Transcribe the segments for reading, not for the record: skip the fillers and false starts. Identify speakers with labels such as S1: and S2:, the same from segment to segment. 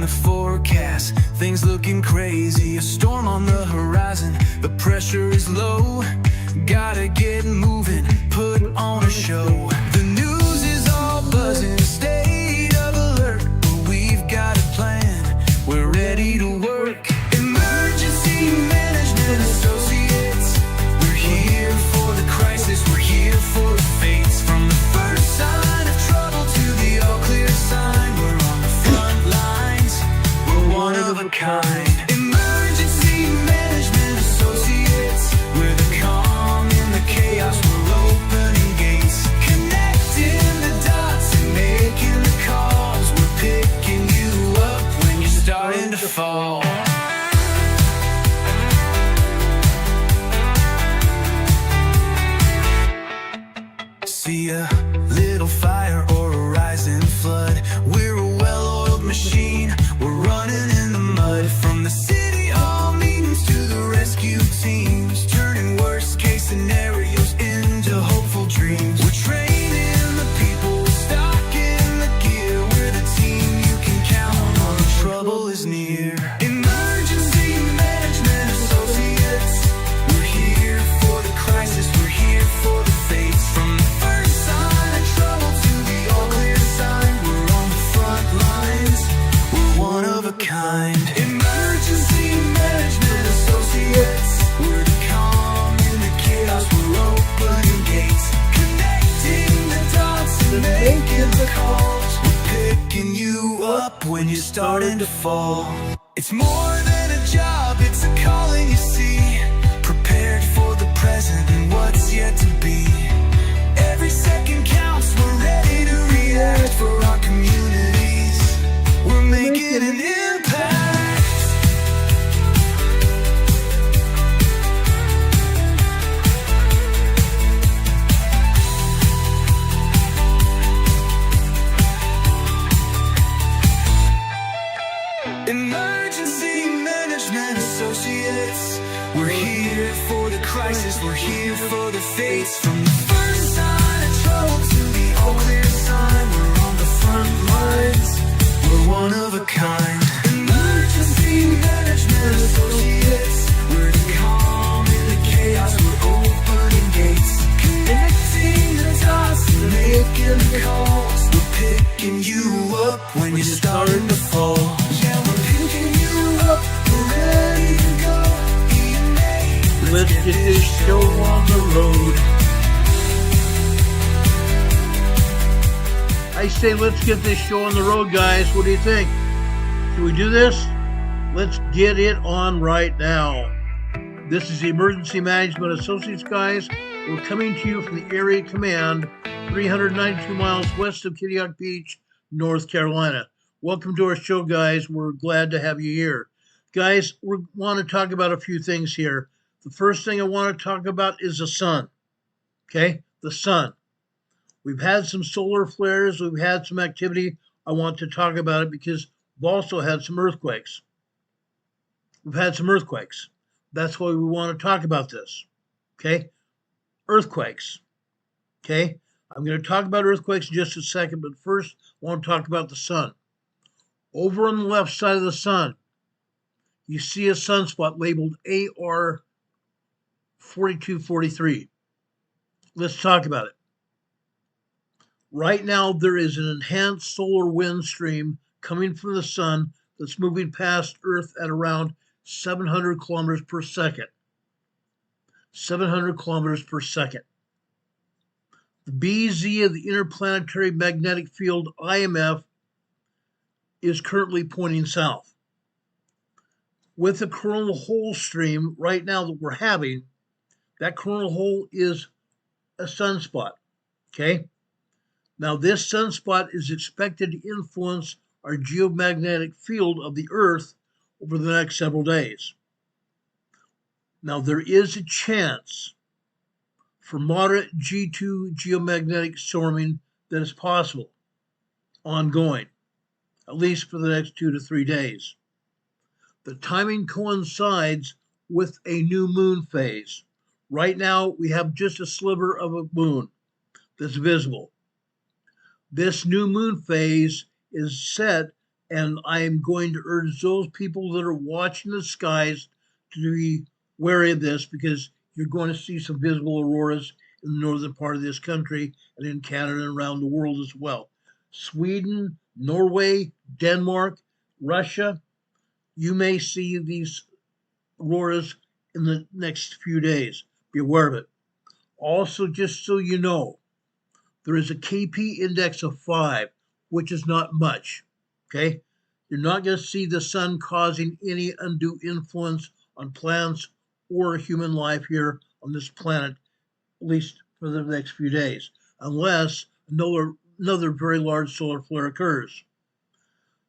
S1: forecast, things looking crazy. A storm on the horizon, the pressure is low. Gotta get moving, put on a show. The news is all buzzing, state of alert. But we've got a plan, we're ready to work. Emergency Management Associates, we're here for the crisis, we're here for the fates. From the first sign of trouble to the all clear sign, we're on the front lines, we're one of a kind. Emergency Management Associates, we're the calm in the chaos, we're opening gates, connecting the dots and making the calls. We're picking you up when you're starting to fall. See a little fire or a rising flood, we're a well-oiled machine, we're running in the mud. From the city hall meetings to the rescue teams, turning worst case scenarios into hopeful dreams. We're training the people, stocking the gear, we're the team you can count on when trouble is near. Emergency Management Associates, we're here for the crisis, we're here for the fates. From the first sign of trouble to the all clear sign, we're on the front lines, we're one of a kind. Emergency Management Associates, we're the calm in the chaos, we're opening gates, connecting the dots and making the calls. We're picking you up when you're starting to fall. It's more than a job, it's a calling, you see. Prepared for the present and what's yet to be. Every second counts, we're ready to react for our communities. We're making an impact. Emergency Management Associates, we're here for the crisis, we're here for the fates. From the first sign of trouble to the all clear sign, we're on the front lines, we're one of a kind. Emergency Management Associates, we're the calm in the chaos, we're opening gates, connecting the dots and making the calls. We're picking you up when you're starting to fall. Yeah, we're picking you up, we're ready to go. EMA, let's get this show on the road.
S2: I say let's get this show on the road, guys. What do you think? Should we do this? Let's get it on right now. This is the Emergency Management Associates, guys. We're coming to you from the Area Command, 392 miles west of Kittiac Beach, North Carolina. Welcome to our show, guys. We're glad to have you here. Guys, we want to talk about a few things here. The first thing I want to talk about is the sun. Okay? The sun. We've had some solar flares. We've had some activity. I want to talk about it because we've also had some earthquakes. We've had some earthquakes. That's why we want to talk about this. Okay? Earthquakes. Okay? I'm going to talk about earthquakes in just a second, but first I want to talk about the sun. Over on the left side of the sun, you see a sunspot labeled AR 4243. Let's talk about it. Right now, there is an enhanced solar wind stream coming from the sun that's moving past Earth at around 700 kilometers per second. 700 kilometers per second. The BZ of the Interplanetary Magnetic Field, IMF, is currently pointing south. With the coronal hole stream right now that we're having, that coronal hole is a sunspot. Okay? Now, this sunspot is expected to influence our geomagnetic field of the Earth over the next several days. Now, there is a chance for moderate G2 geomagnetic storming that is possible, ongoing, at least for the next 2 to 3 days. The timing coincides with a new moon phase. Right now, we have just a sliver of a moon that's visible. This new moon phase is set And I am going to urge those people that are watching the skies to be wary of this, because you're going to see some visible auroras in the northern part of this country and in Canada and around the world as well. Sweden, Norway, Denmark, Russia, you may see these auroras in the next few days. Be aware of it. Also, just so you know, there is a KP index of 5, which is not much. Okay? You're not going to see the sun causing any undue influence on plants or human life here on this planet, at least for the next few days, unless another very large solar flare occurs.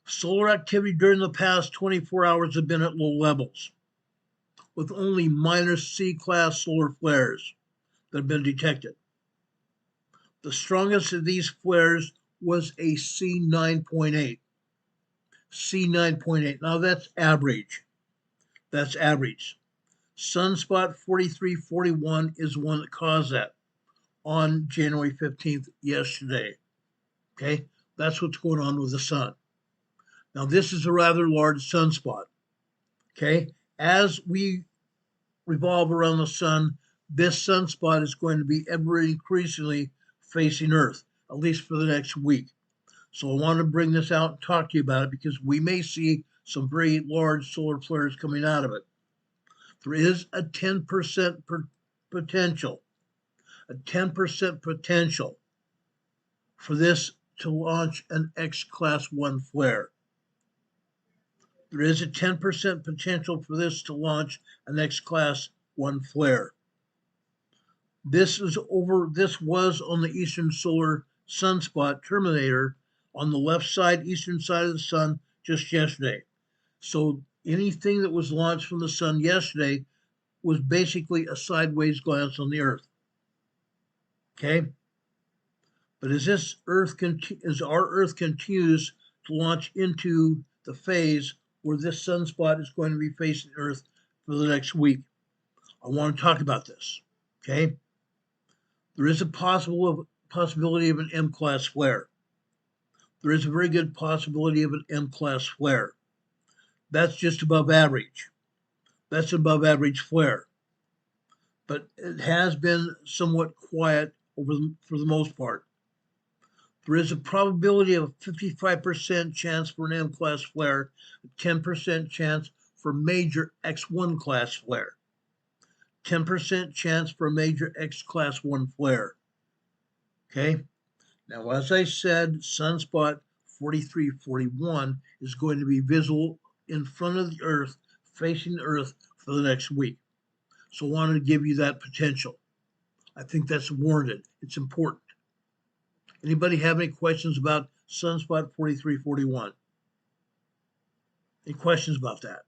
S2: Solar activity during the past 24 hours have been at low levels, with only minor C-class solar flares that have been detected. The strongest of these flares was a C9.8. C9.8. Now that's average. That's average. Sunspot 4341 is the one that caused that on January 15th, yesterday. Okay? That's what's going on with the sun. Now, this is a rather large sunspot. Okay? As we revolve around the sun, this sunspot is going to be ever increasingly facing Earth, at least for the next week. So I want to bring this out and talk to you about it, because we may see some very large solar flares coming out of it. There is a 10% potential, for this to launch an X class 1 flare. There is a 10% potential for this to launch an X class 1 flare. This was on the eastern solar sunspot terminator on the left side, eastern side of the sun, just yesterday. So anything that was launched from the sun yesterday was basically a sideways glance on the Earth. Okay? But as our Earth continues to launch into the phase where this sunspot is going to be facing Earth for the next week, I want to talk about this. Okay? There is a possibility of an M-class flare. There is a very good possibility of an M-class flare. That's just above average. That's an above average flare. But it has been somewhat quiet for the most part. There is a probability of a 55% chance for an M-class flare, a 10% chance for a major X1 class flare, 10% chance for a major X class 1 flare. Okay? Now, as I said, sunspot 4341 is going to be visible in front of the Earth, facing the Earth for the next week. So I wanted to give you that potential. I think that's warranted. It's important. Anybody have any questions about sunspot 4341? Any questions about that?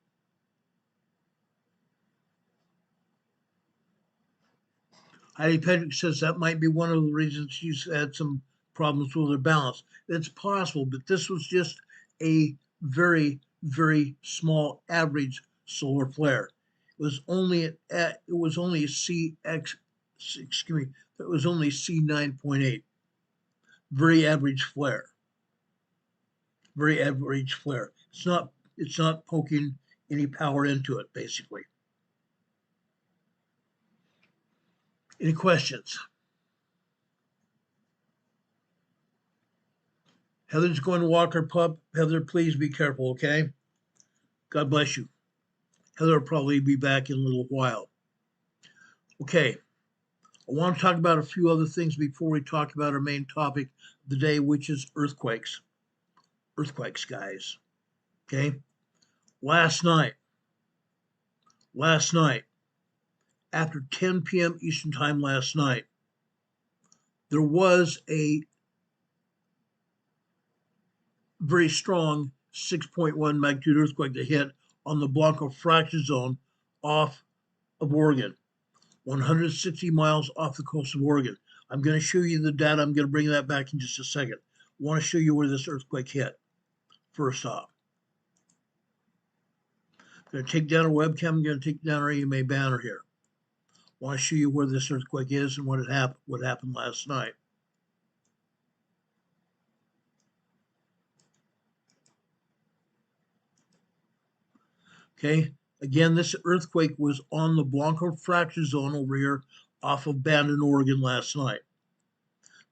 S2: Heidi Pedrick says that might be one of the reasons she's had some problems with her balance. It's possible, but this was just a very, very small average solar flare. It was only C9.8. Very average flare. Very average flare. It's not poking any power into it, basically. Any questions? Heather's going to walk her pup. Heather, please be careful, okay? God bless you. Heather will probably be back in a little while. Okay. I want to talk about a few other things before we talk about our main topic of the day, which is earthquakes. Earthquakes, guys. Okay? Last night, after 10 p.m. Eastern Time last night, there was a very strong 6.1 magnitude earthquake that hit on the Blanco fracture zone off of Oregon, 160 miles off the coast of Oregon. I'm going to show you the data. I'm going to bring that back in just a second. I want to show you where this earthquake hit. First off, I'm going to take down our webcam. I'm going to take down our EMA banner here. I want to show you where this earthquake is and what happened last night. Okay. Again, this earthquake was on the Blanco fracture zone over here off of Bandon, Oregon last night.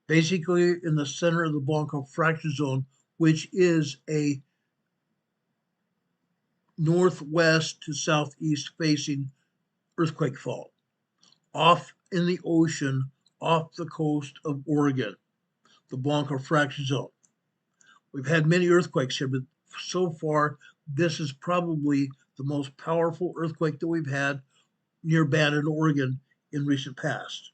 S2: Basically in the center of the Blanco fracture zone, which is a northwest to southeast facing earthquake fault off in the ocean off the coast of Oregon, the Blanco fracture zone. We've had many earthquakes here, but so far, this is probably the most powerful earthquake that we've had near Bandon, Oregon in recent past.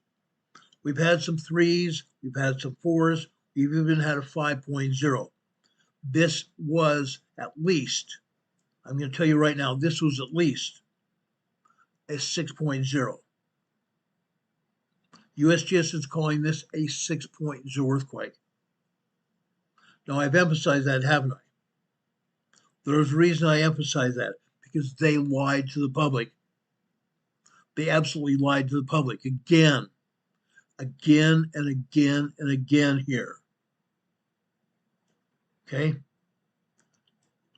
S2: We've had some 3s, we've had some 4s, we've even had a 5.0. This was at least, I'm going to tell you right now, this was at least a 6.0. USGS is calling this a 6.0 earthquake. Now, I've emphasized that, haven't I? There's a reason I emphasize that, because they lied to the public. They absolutely lied to the public again and again and again here. Okay?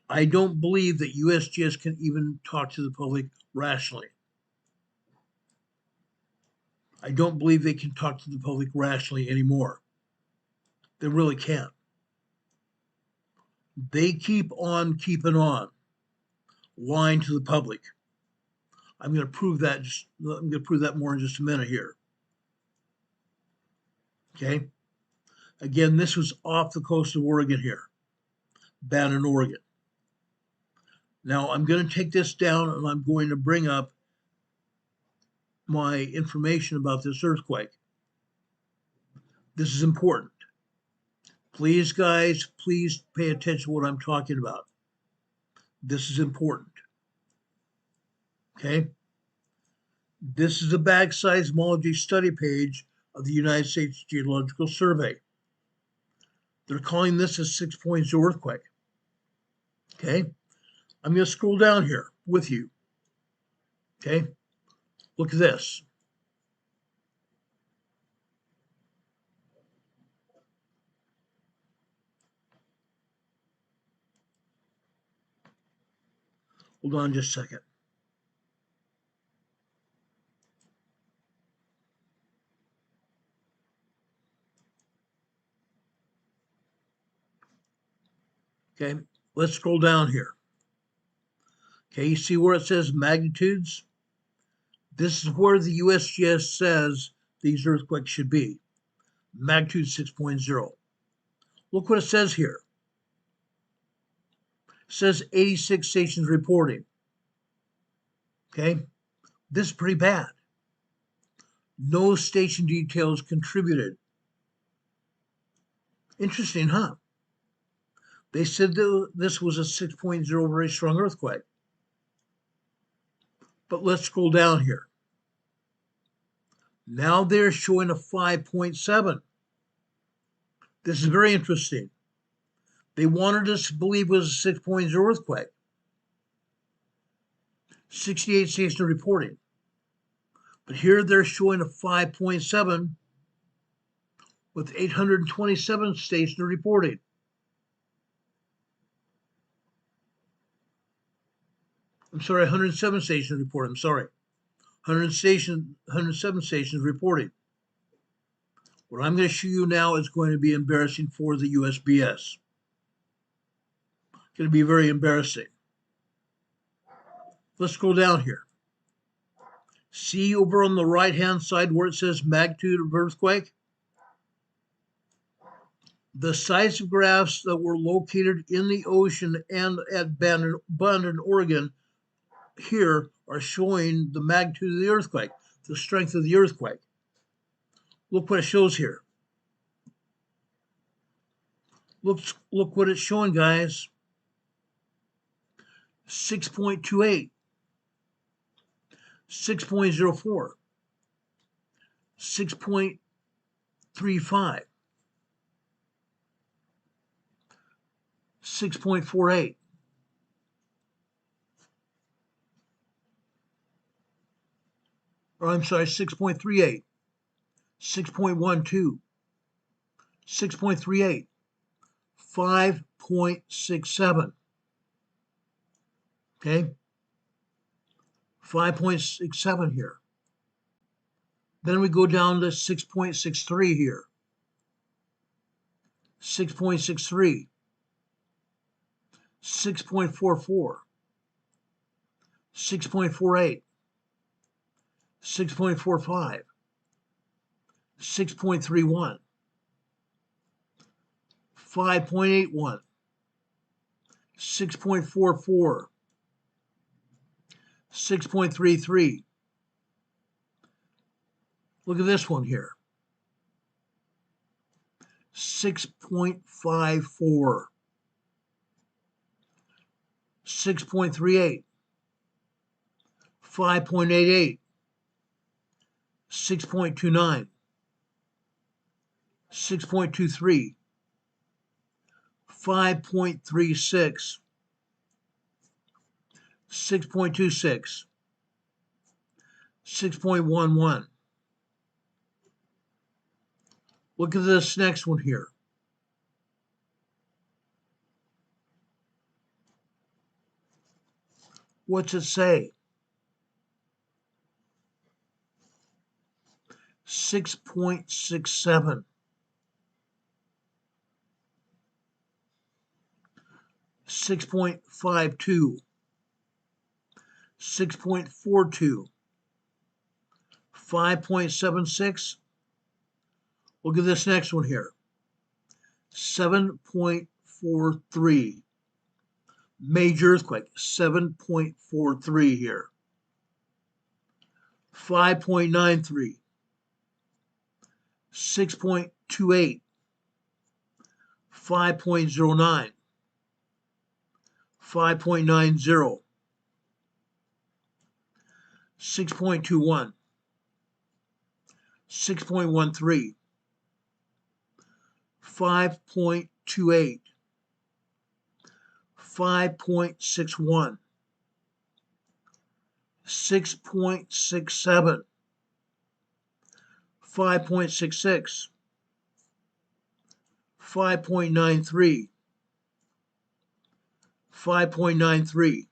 S2: I don't believe that USGS can even talk to the public rationally. I don't believe they can talk to the public rationally anymore. They really can't. They keep on keeping on, lying to the public. I'm going to prove that. I'm going to prove that more in just a minute here. Okay. Again, this was off the coast of Oregon here, Bandon, Oregon. Now I'm going to take this down and I'm going to bring up my information about this earthquake. This is important. Please, guys, please pay attention to what I'm talking about. This is important. Okay? This is the bag seismology study page of the United States Geological Survey. They're calling this a 6.0 earthquake. Okay? I'm going to scroll down here with you. Okay? Look at this. Hold on just a second. Okay, let's scroll down here. Okay, you see where it says magnitudes? This is where the USGS says these earthquakes should be. Magnitude 6.0. Look what it says here. It says 86 stations reporting. Okay, this is pretty bad. No station details contributed. Interesting, huh? They said that this was a 6.0 very strong earthquake. But let's scroll down here. Now they're showing a 5.7. This is very interesting. They wanted us to believe it was a 6.0 earthquake. 68 stations reporting. But here they're showing a 5.7 with 827 stations reporting. I'm sorry, 107 stations reporting. I'm sorry. 107 stations reporting. What I'm going to show you now is going to be embarrassing for the USBS. It's going to be very embarrassing. Let's go down here. See over on the right-hand side where it says magnitude of earthquake? The seismographs that were located in the ocean and at Bandon, Oregon, here are showing the magnitude of the earthquake, the strength of the earthquake. Look what it shows here. Look what it's showing, guys. 6.28, 6.04, 6.35, 6.48. Or I'm sorry, 6.38, 6.12, 6.38, 5.67. Okay? 5.67 here. Then we go down to 6.63 here. 6.63. 6.44. 6.48. 6.45. 6.31. 5.81. 6.44. 6.33. Look at this one here. 6.54. 6.38. 5.88. 6.29. 6.23. 5.36. 6.26. 6.11. Look at this next one here. What's it say? 6.67. 6.52. 6.42. 5.76. Look at this next one here. 7.43. Major earthquake. 7.43 here. 5.93. 6.28. 5.09. 5.90. 6.21. 6.13. 5.28. 5.61. 6.67. 5.66. 5.93. 5.93.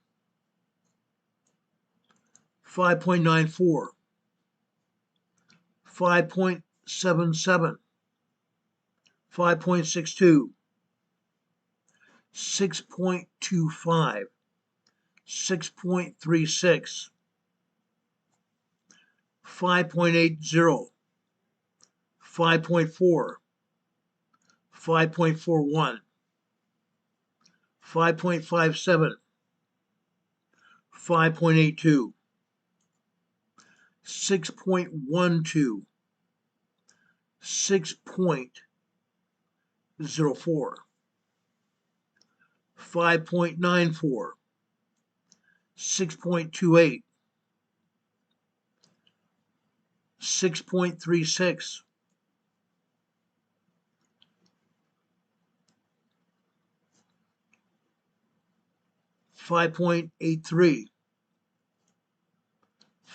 S2: 5.94. 5.77. 5.62. 6.25. 6.36. 5.80. 5.4. 5.41. 5.57. 5.82. 6.12. 6.04. 5.94. 6.28. 6.36. 5.83.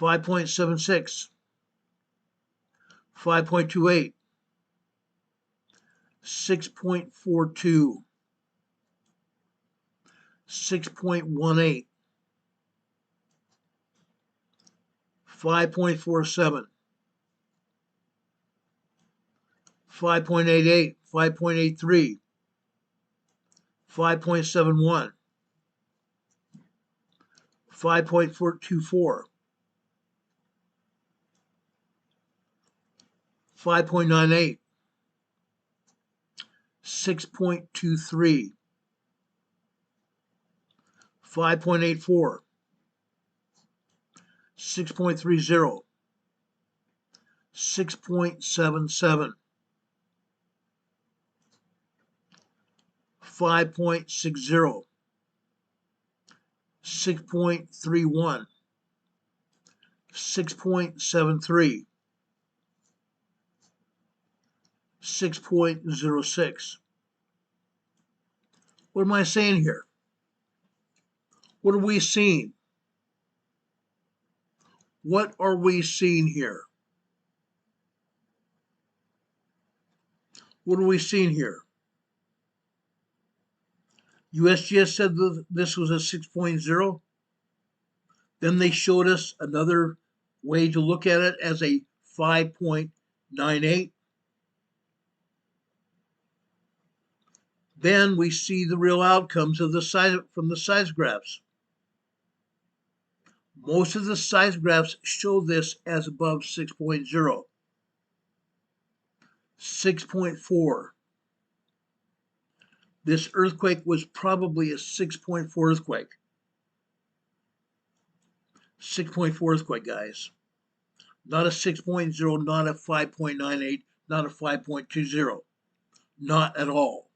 S2: 5.76. 5.28. 6.42. 6.18. 5.47. 5.88. 5.83. 5.71. 5.424. 5.98. 6.23. 5.84. 6.30. 6.77. 5.60. 6.31. 6.73. 6.06. What am I saying here? What are we seeing? What are we seeing here? What are we seeing here? USGS said that this was a 6.0. Then they showed us another way to look at it as a 5.98. Then we see the real outcomes of the size from the seismographs. Most of the seismographs show this as above 6.0, 6.4. This earthquake was probably a 6.4 earthquake. 6.4 earthquake, guys. Not a 6.0, not a 5.98, not a 5.20. Not at all.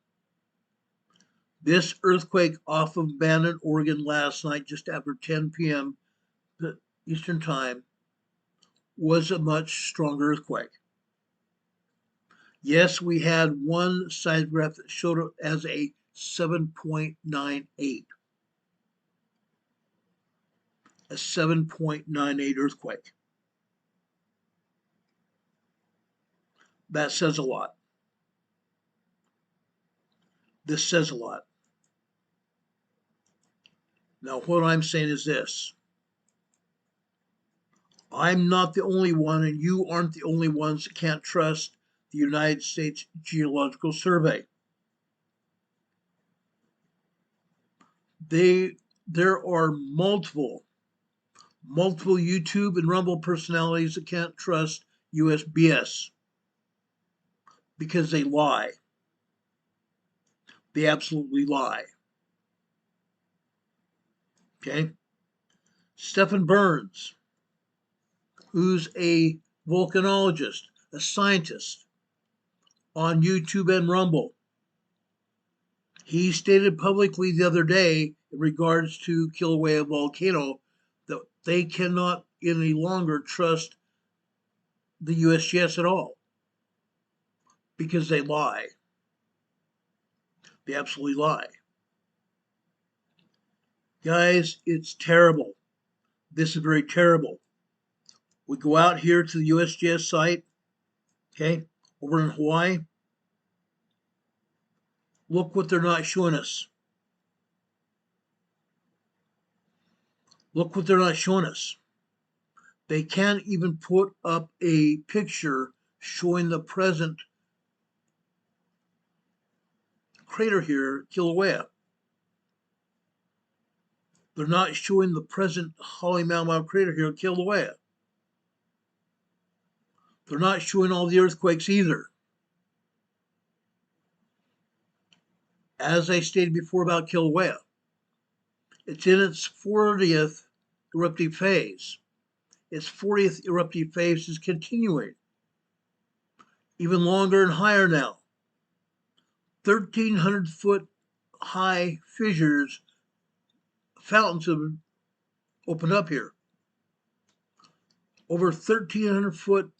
S2: This earthquake off of Bannon, Oregon last night, just after 10 p.m. Eastern Time, was a much stronger earthquake. Yes, we had one seismograph that showed it as a 7.98. A 7.98 earthquake. That says a lot. This says a lot. Now, what I'm saying is this. I'm not the only one, and you aren't the only ones that can't trust the United States Geological Survey. There are multiple YouTube and Rumble personalities that can't trust USBS because they lie. They absolutely lie. Okay? Stephen Burns, who's a volcanologist, a scientist on YouTube and Rumble, he stated publicly the other day in regards to Kilauea volcano that they cannot any longer trust the USGS at all because they lie. They absolutely lie. Guys, it's terrible. This is very terrible. We go out here to the USGS site, okay, over in Hawaii. Look what they're not showing us. Look what they're not showing us. They can't even put up a picture showing the present crater here, Kilauea. They're not showing the present Halemaumau crater here, Kilauea. They're not showing all the earthquakes either. As I stated before about Kilauea, it's in its 40th eruptive phase. Its 40th eruptive phase is continuing. Even longer and higher now. 1,300 foot high fissures, fountains have opened up here. Over 1,300 foot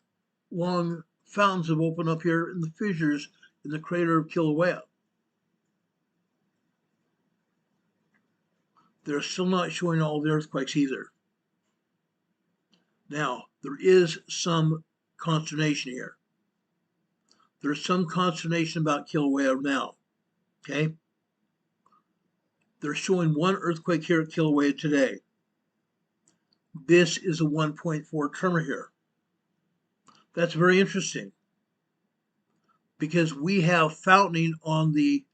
S2: long fountains have opened up here in the fissures in the crater of Kilauea. They're still not showing all the earthquakes either. Now, there is some consternation here. There's some consternation about Kilauea now, okay? They're showing one earthquake here at Kilauea today. This is a 1.4 tremor here. That's very interesting because we have fountaining on the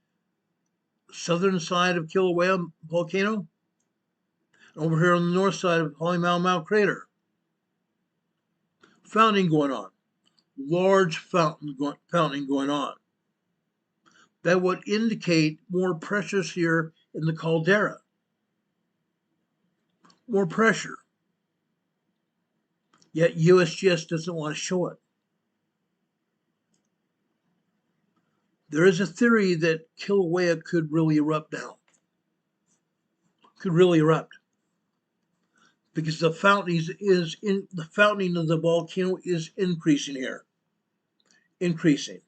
S2: southern side of Kilauea volcano and over here on the north side of Halemaumau crater. Fountaining going on. Large fountaining going on. That would indicate more pressures here in the caldera. More pressure. Yet USGS doesn't want to show it. There is a theory that Kilauea could really erupt now. Could really erupt. Because the fountaining of the volcano is increasing here. Increasing.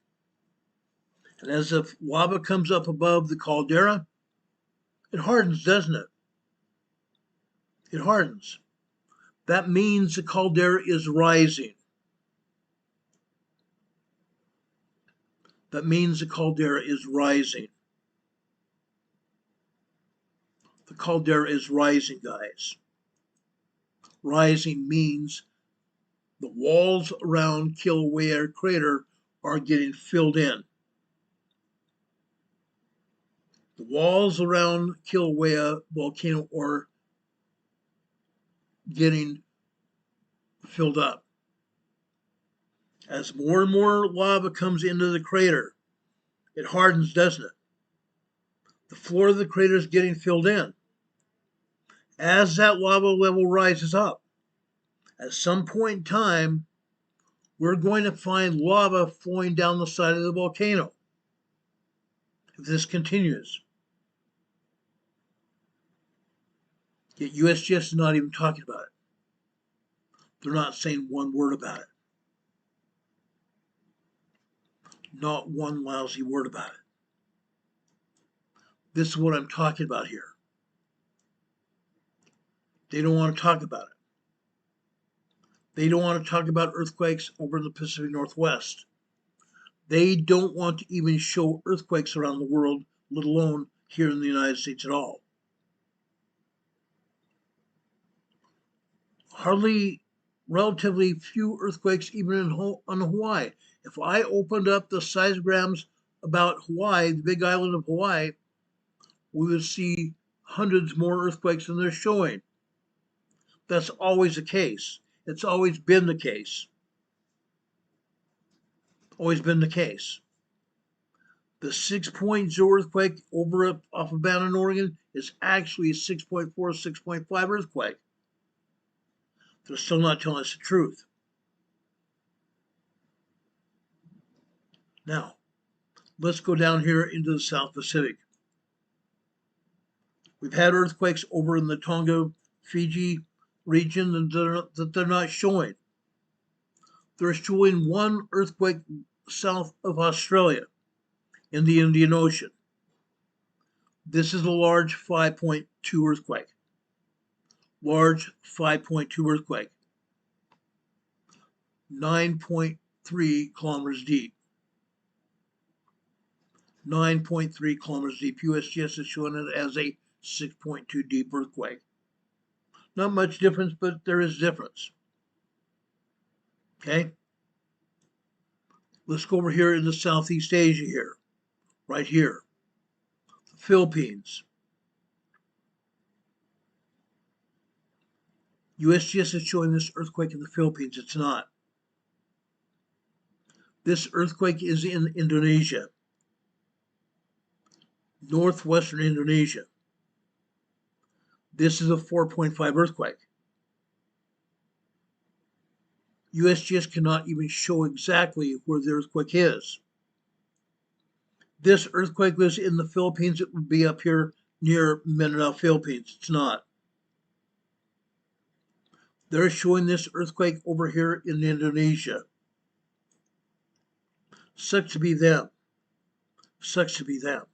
S2: And as the lava comes up above the caldera, it hardens, doesn't it? It hardens. That means the caldera is rising. That means the caldera is rising. The caldera is rising, guys. rising means the walls around Kilauea crater are getting filled in. The walls around Kilauea volcano are getting filled up. As more and more lava comes into the crater, it hardens, doesn't it? The floor of the crater is getting filled in. As that lava level rises up, at some point in time, we're going to find lava flowing down the side of the volcano if this continues. Yet USGS is not even talking about it. They're not saying one word about it. Not one lousy word about it. This is what I'm talking about here. They don't want to talk about it. They don't want to talk about earthquakes over in the Pacific Northwest. They don't want to even show earthquakes around the world, let alone here in the United States at all. Relatively few earthquakes even on Hawaii. If I opened up the seismograms about Hawaii, the big island of Hawaii, we would see hundreds more earthquakes than they're showing. That's always the case. It's always been the case. Always been the case. The 6.0 earthquake over off of Bannon, Oregon is actually a 6.4, 6.5 earthquake. They're still not telling us the truth. Now, let's go down here into the South Pacific. We've had earthquakes over in the Tonga, Fiji region that they're not showing. They're showing one earthquake south of Australia in the Indian Ocean. This is a large 5.2 earthquake. Large 5.2 earthquake. 9.3 kilometers deep. 9.3 kilometers deep. USGS is showing it as a 6.2 deep earthquake. Not much difference, but there is difference. Okay? Let's go over here into Southeast Asia here. Right here. The Philippines. USGS is showing this earthquake in the Philippines. It's not. This earthquake is in Indonesia. Northwestern Indonesia. This is a 4.5 earthquake. USGS cannot even show exactly where the earthquake is. This earthquake was in the Philippines. It would be up here near Mindanao, Philippines. It's not. They're showing this earthquake over here in Indonesia. Sucks to be them. Sucks to be them.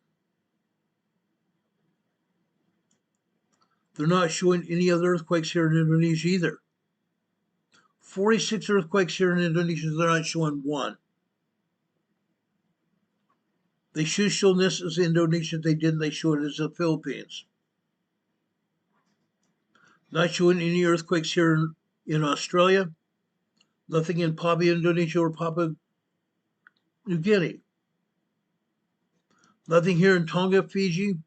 S2: They're not showing any other earthquakes here in Indonesia either. 46 earthquakes here in Indonesia, they're not showing one. They should have shown this as Indonesia. They didn't. They showed it as the Philippines. Not showing any earthquakes here in Australia. Nothing in Papua, Indonesia, or Papua New Guinea. Nothing here in Tonga, Fiji,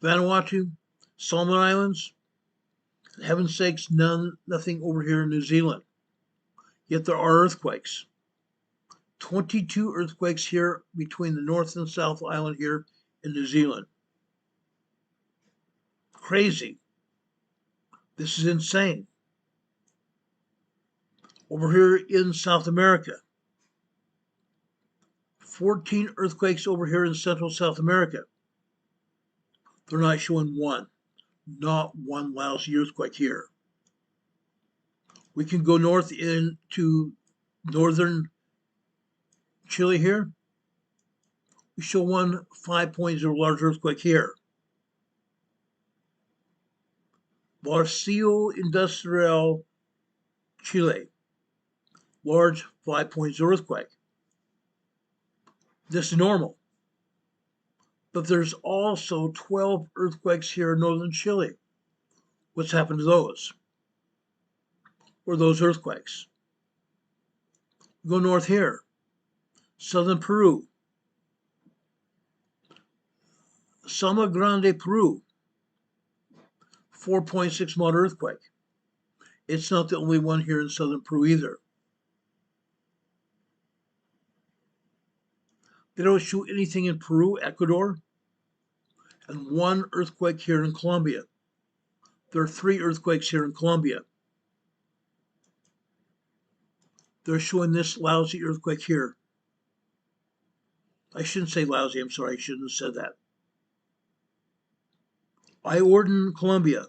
S2: Vanuatu, Solomon Islands. For heaven's sakes, nothing over here in New Zealand. Yet there are earthquakes. 22 earthquakes here between the North and South Island here in New Zealand. Crazy. This is insane. Over here in South America, 14 earthquakes over here in Central South America. They're not showing one. Not one lousy earthquake here. We can go north into northern Chile here. We show one 5.0 large earthquake here. Barrio Industrial, Chile. Large 5.0 earthquake. This is normal. But there's also 12 earthquakes here in northern Chile. What's happened to those? were those earthquakes. Go north here, southern Peru, Sama Grande, Peru, 4.6 mod earthquake. It's not the only one here in southern Peru either. They don't show anything in Peru, Ecuador, and one earthquake here in Colombia. There are 3 earthquakes here in Colombia. They're showing this lousy earthquake here. I shouldn't say lousy, I'm sorry, I shouldn't have said that. Iorden, Colombia,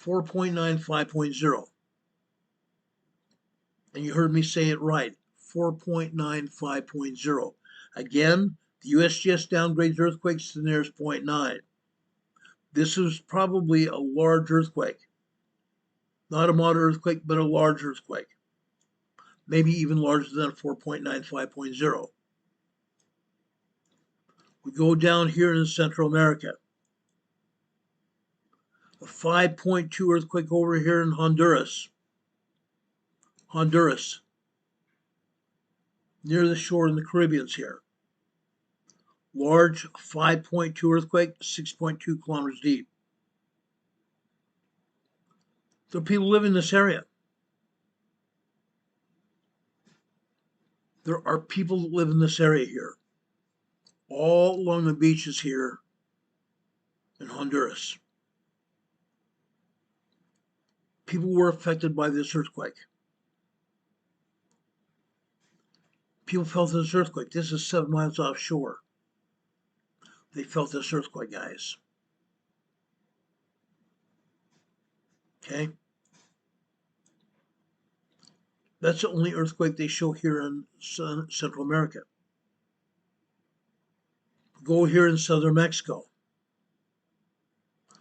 S2: 4.9, 5.0. And you heard me say it right, 4.9, 5.0. Again, the USGS downgrades earthquakes to the nearest 0.9. This is probably a large earthquake. Not a moderate earthquake, but a large earthquake. Maybe even larger than 4.9, 5.0. We go down here in Central America. A 5.2 earthquake over here in Honduras. Honduras, near the shore in the Caribbeans here. Large 5.2 earthquake, 6.2 kilometers deep. So people live in this area. There are people that live in this area here, all along the beaches here in Honduras. People were affected by this earthquake. People felt this earthquake. This is 7 miles offshore. They felt this earthquake, guys. Okay? That's the only earthquake they show here in Central America. Go here in southern Mexico.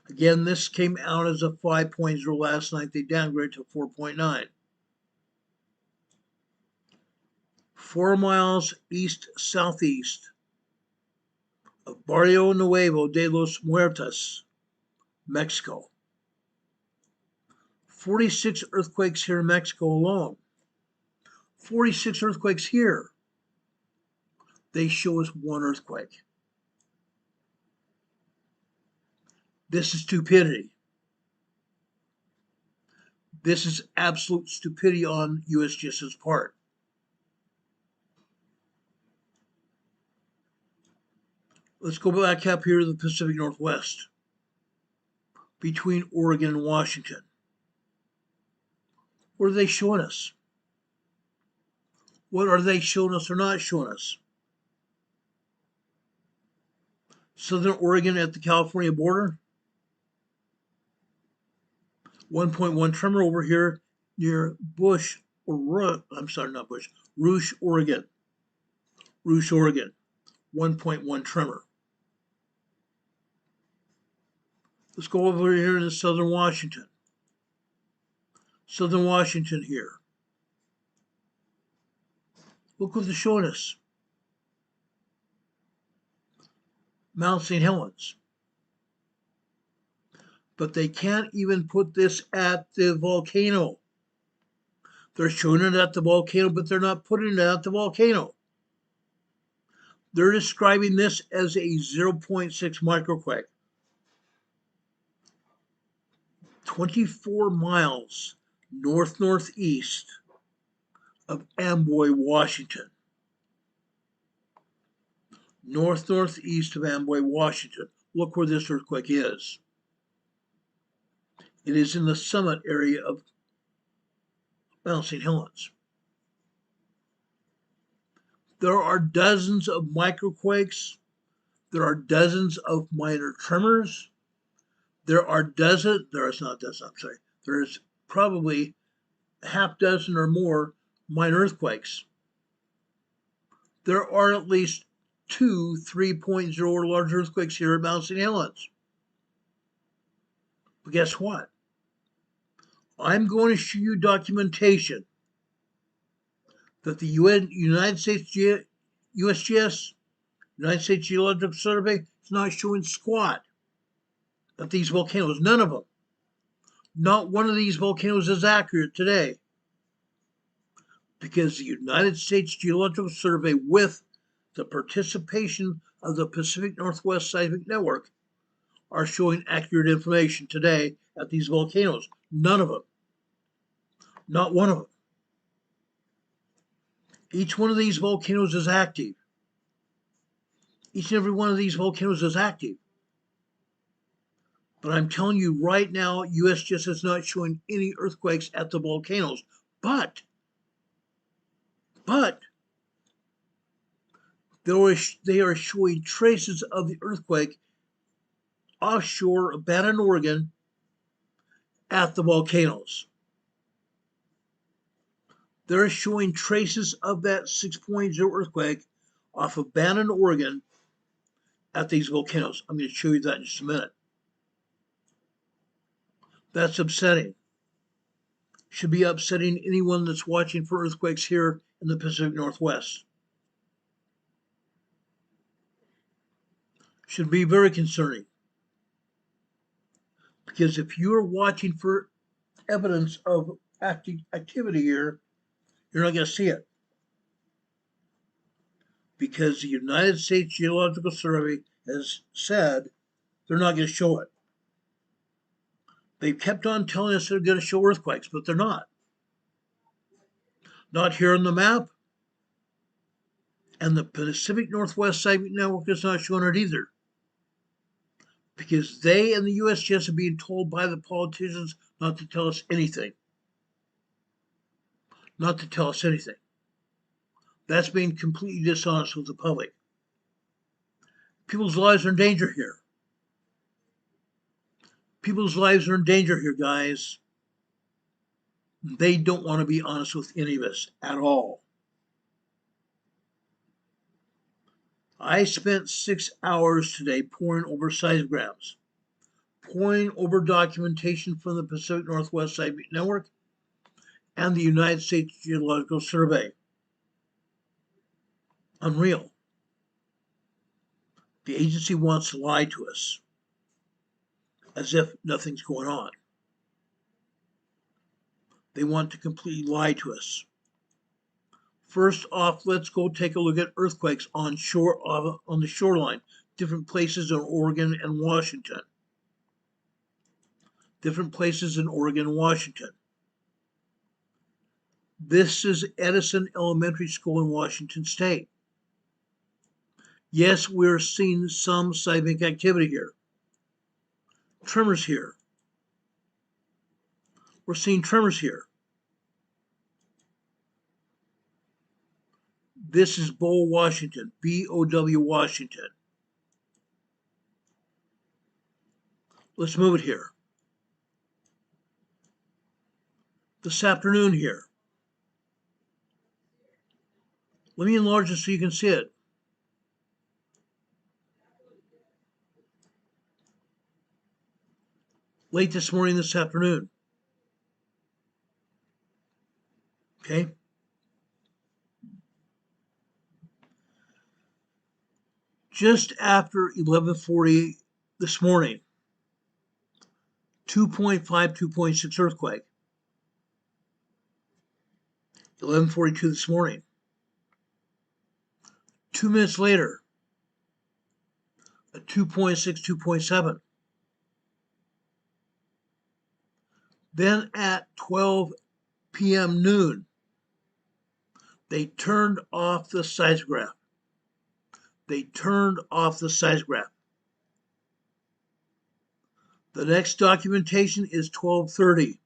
S2: Again, this came out as a 5.0 last night. They downgraded to 4.9. 4 miles east-southeast of Barrio Nuevo de los Muertos, Mexico. 46 earthquakes here in Mexico alone. 46 earthquakes here. They show us 1 earthquake. This is stupidity. This is absolute stupidity on USGS's part. Let's go back up here to the Pacific Northwest, between Oregon and Washington. What are they showing us? What are they showing us or not showing us? Southern Oregon at the California border. 1.1 tremor over here near Rouge, Oregon. Rouge, Oregon. 1.1 tremor. Let's go over here in southern Washington. Southern Washington here. Look what they're showing us. Mount St. Helens. But they can't even put this at the volcano. They're showing it at the volcano, but they're not putting it at the volcano. They're describing this as a 0.6 microquake. 24 miles north-northeast of Amboy, Washington. North-northeast of Amboy, Washington. Look where this earthquake is. It is in the summit area of Mount St. Helens. There are dozens of microquakes. There are dozens of minor tremors. There's probably a half dozen or more minor earthquakes. There are at least 2 3.0 large earthquakes here at Mount St. Helens. But guess what? I'm going to show you documentation that the United States USGS, United States Geological Survey, is not showing squat at these volcanoes. None of them. Not one of these volcanoes is accurate today because the United States Geological Survey, with the participation of the Pacific Northwest Seismic Network, are showing accurate information today at these volcanoes. None of them. Not one of them. Each one of these volcanoes is active. Each and every one of these volcanoes is active. But I'm telling you right now, USGS is not showing any earthquakes at the volcanoes. But they are showing traces of the earthquake offshore of Bethel, Oregon, at the volcanoes. They're showing traces of that 6.0 earthquake off of Bethel, Oregon, at these volcanoes. I'm going to show you that in just a minute. That's upsetting. Should be upsetting anyone that's watching for earthquakes here in the Pacific Northwest. Should be very concerning. Because if you're watching for evidence of activity here, you're not going to see it. Because the United States Geological Survey has said they're not going to show it. They've kept on telling us they're going to show earthquakes, but they're not. Not here on the map. And the Pacific Northwest Seismic Network is not showing it either. Because they and the USGS are being told by the politicians not to tell us anything. Not to tell us anything. That's being completely dishonest with the public. People's lives are in danger here. People's lives are in danger here, guys. They don't want to be honest with any of us at all. I spent 6 hours today poring over seismographs, poring over documentation from the Pacific Northwest Seismic Network and the United States Geological Survey. Unreal. The agency wants to lie to us as if nothing's going on. They want to completely lie to us. First off, let's go take a look at earthquakes on the shoreline, different places in Oregon and Washington. Different places in Oregon and Washington. This is Edison Elementary School in Washington State. Yes, we're seeing some seismic activity here. Tremors here. We're seeing tremors here. This is Bow, Washington, B-O-W, Washington. Let's move it here. This afternoon here. Let me enlarge it so you can see it. Late this morning, this afternoon. Okay. Just after 11:40 this morning, 2.5, 2.6 earthquake. 11:42 this morning. 2 minutes later, a 2.6, 2.7. Then at 12 p.m. noon, they turned off the seismograph. They turned off the seismograph. The next documentation is 12:30.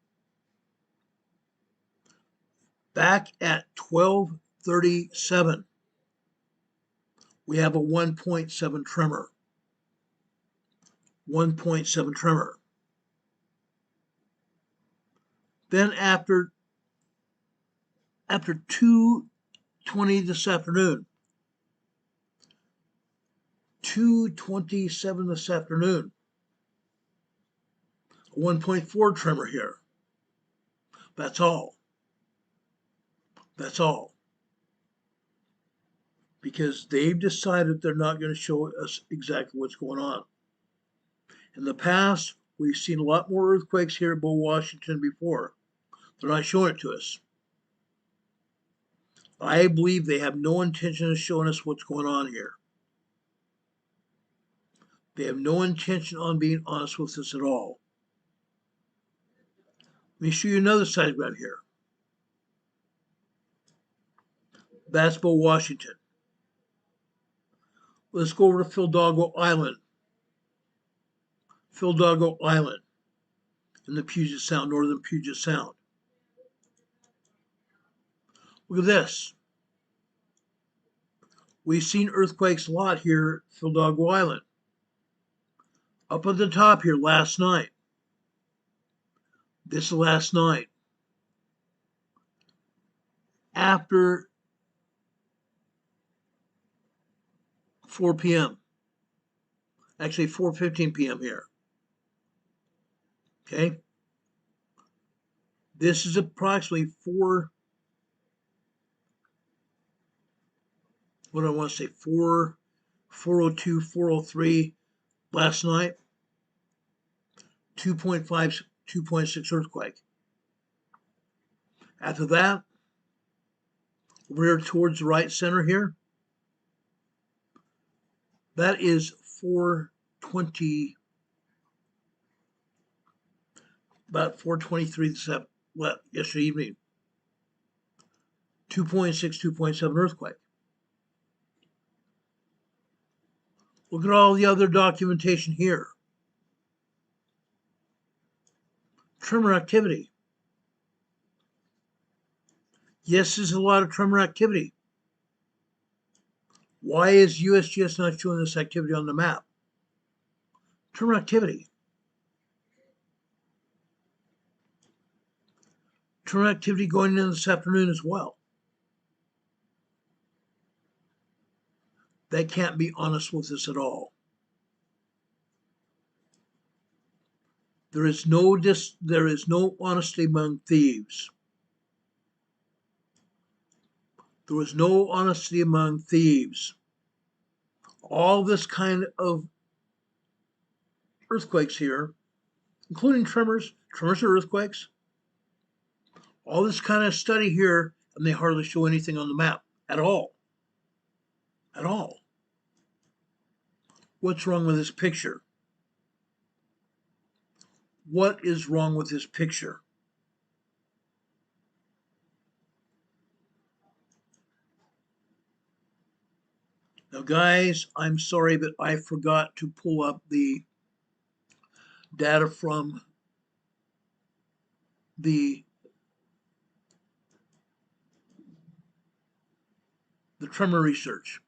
S2: Back at 12:37, we have a 1.7 tremor. 1.7 tremor. Then after 2:20 this afternoon, 2:27 this afternoon, 1.4 tremor here. That's all. That's all. Because they've decided they're not going to show us exactly what's going on. In the past, We've seen a lot more earthquakes here at Bo Washington before. They're not showing it to us. I believe they have no intention of showing us what's going on here. They have no intention on being honest with us at all. Let me show you another seismic here. That's Bo Washington. Let's go over to Fildago Island. Fildago Island in the Puget Sound, northern Puget Sound. Look at this. We've seen earthquakes a lot here at Fildago Island. Up at the top here last night. This is last night. After 4 p.m. Actually 4:15 p.m. here. Okay. This is approximately 4, what do I want to say, 4:02, 4:03 last night. 2.5, 2.6 earthquake. After that, over here towards the right center here, that is 4:20, about 4:23 yesterday evening. 2.6, 2.7 earthquake. Look at all the other documentation here. Tremor activity. Yes, there's a lot of tremor activity. Why is USGS not showing this activity on the map? Tremor activity. Tremor activity going in this afternoon as well. They can't be honest with us at all. There is no honesty among thieves. There was no honesty among thieves. All this kind of earthquakes here, including tremors are earthquakes. All this kind of study here, and they hardly show anything on the map at all. At all. What's wrong with this picture? What is wrong with this picture? Now, guys, I'm sorry, but I forgot to pull up the data from the tremor research.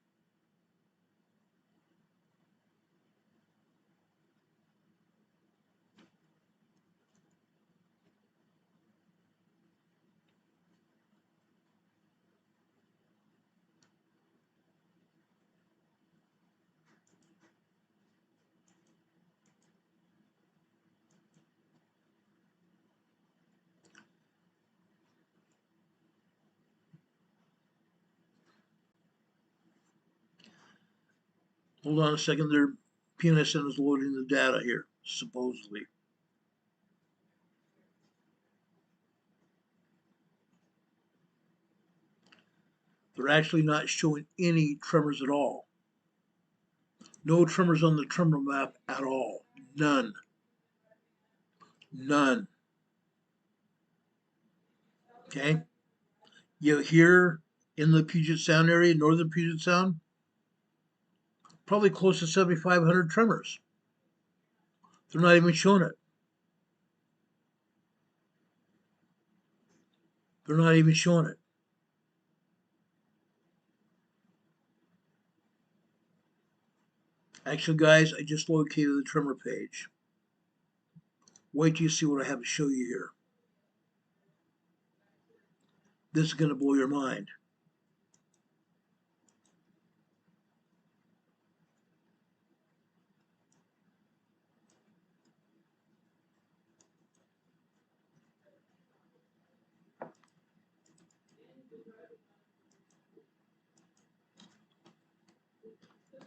S2: Hold on a second, their PNSN is loading the data here, supposedly. They're actually not showing any tremors at all. No tremors on the tremor map at all. None. None. Okay? You here in the Puget Sound area, northern Puget Sound, probably close to 7,500 tremors. They're not even showing it. They're not even showing it. Actually, guys, I just located the tremor page. Wait till you see what I have to show you here. This is going to blow your mind.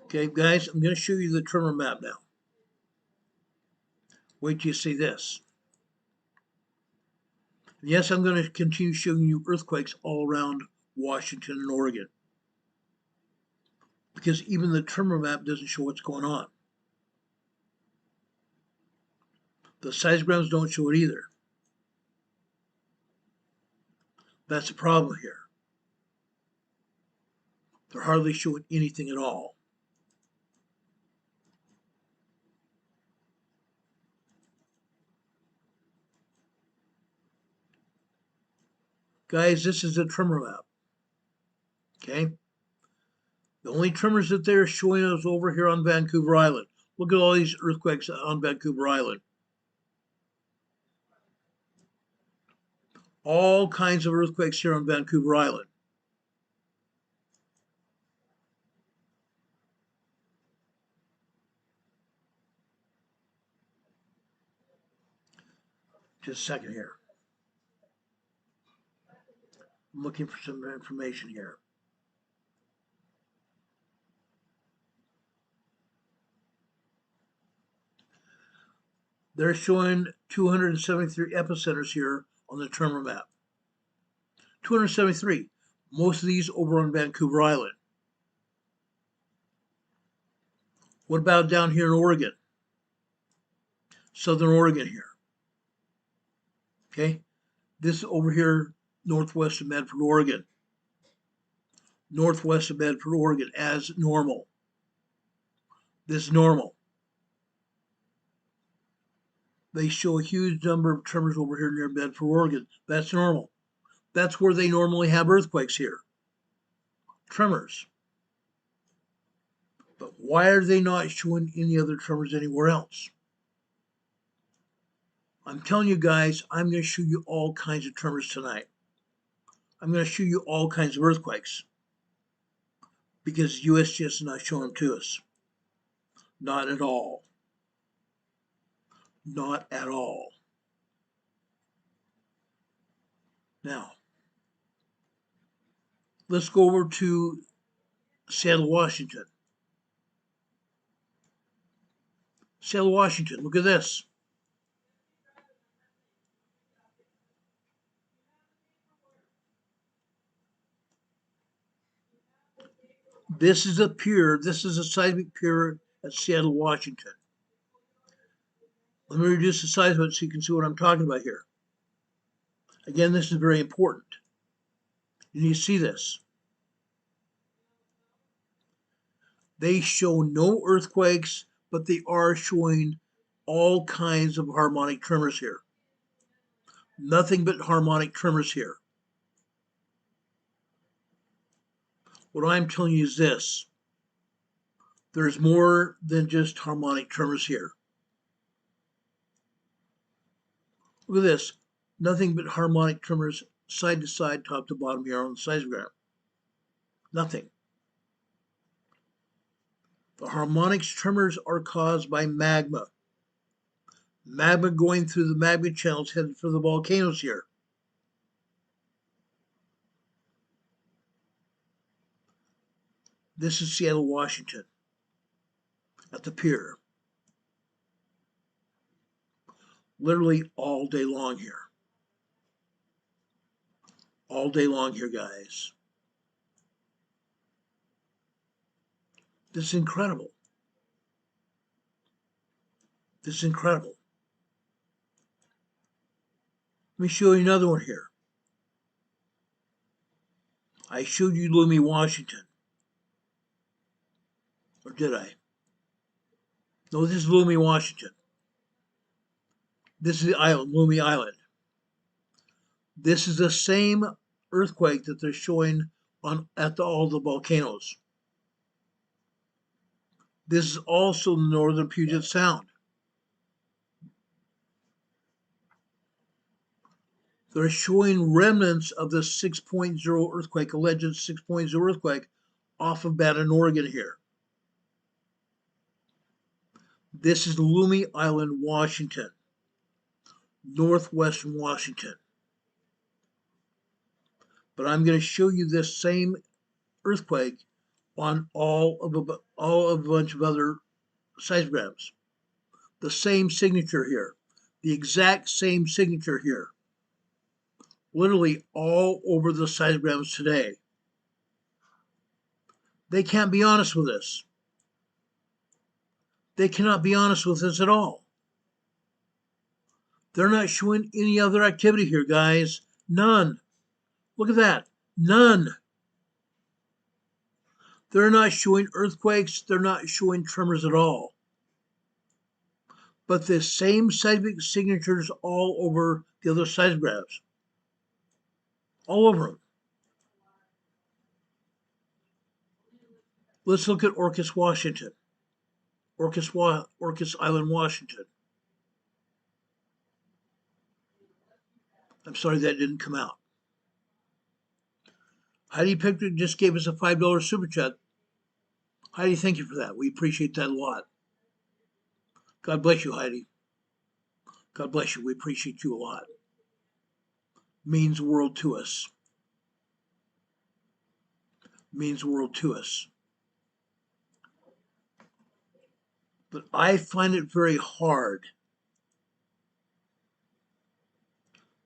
S2: Okay, guys, I'm going to show you the tremor map now. Wait till you see this. Yes, I'm going to continue showing you earthquakes all around Washington and Oregon, because even the tremor map doesn't show what's going on. The seismograms don't show it either. That's the problem here. They're hardly showing anything at all. Guys, this is a tremor map. Okay? The only tremors that they're showing us over here on Vancouver Island. Look at all these earthquakes on Vancouver Island. All kinds of earthquakes here on Vancouver Island. Just a second here. I'm looking for some information here. They're showing 273 epicenters here on the tremor map. 273. Most of these over on Vancouver Island. What about down here in Oregon? Southern Oregon here. Okay? This over here, northwest of Medford, Oregon. Northwest of Medford, Oregon, as normal. This is normal. They show a huge number of tremors over here near Medford, Oregon. That's normal. That's where they normally have earthquakes here. Tremors. But why are they not showing any other tremors anywhere else? I'm telling you guys, I'm going to show you all kinds of tremors tonight. I'm going to show you all kinds of earthquakes, because USGS is not showing them to us. Not at all. Not at all. Now, let's go over to Seattle, Washington. Seattle, Washington, look at this. This is a pier. This is a seismic pier at Seattle, Washington. Let me reduce the size of it so you can see what I'm talking about here. Again, this is very important. You need to see this. They show no earthquakes, but they are showing all kinds of harmonic tremors here. Nothing but harmonic tremors here. What I'm telling you is this. There's more than just harmonic tremors here. Look at this. Nothing but harmonic tremors side to side, top to bottom here on the seismogram. Nothing. The harmonic tremors are caused by magma. Magma going through the magma channels headed for the volcanoes here. This is Seattle, Washington, at the pier. Literally all day long here. All day long here, guys. This is incredible. This is incredible. Let me show you another one here. I showed you Loomy, Washington. Or did I? No, this is Loomy, Washington. This is the island, Loomy Island. This is the same earthquake that they're showing at all the volcanoes. This is also the northern Puget Sound. They're showing remnants of the 6.0 earthquake, alleged 6.0 earthquake off of Bannon, Oregon here. This is Loomy Island, Washington, northwestern Washington. But I'm going to show you this same earthquake on all of a bunch of other seismograms. The same signature here. The exact same signature here. Literally all over the seismograms today. They can't be honest with us. They cannot be honest with us at all. They're not showing any other activity here, guys. None. Look at that. None. They're not showing earthquakes. They're not showing tremors at all. But the same seismic signatures all over the other seismographs. All over them. Let's look at Orcas, Washington. Orcas Island, Washington. I'm sorry that didn't come out. Heidi Pickard just gave us a $5 super chat. Heidi, thank you for that. We appreciate that a lot. God bless you, Heidi. God bless you. We appreciate you a lot. Means the world to us. Means the world to us. But I find it very hard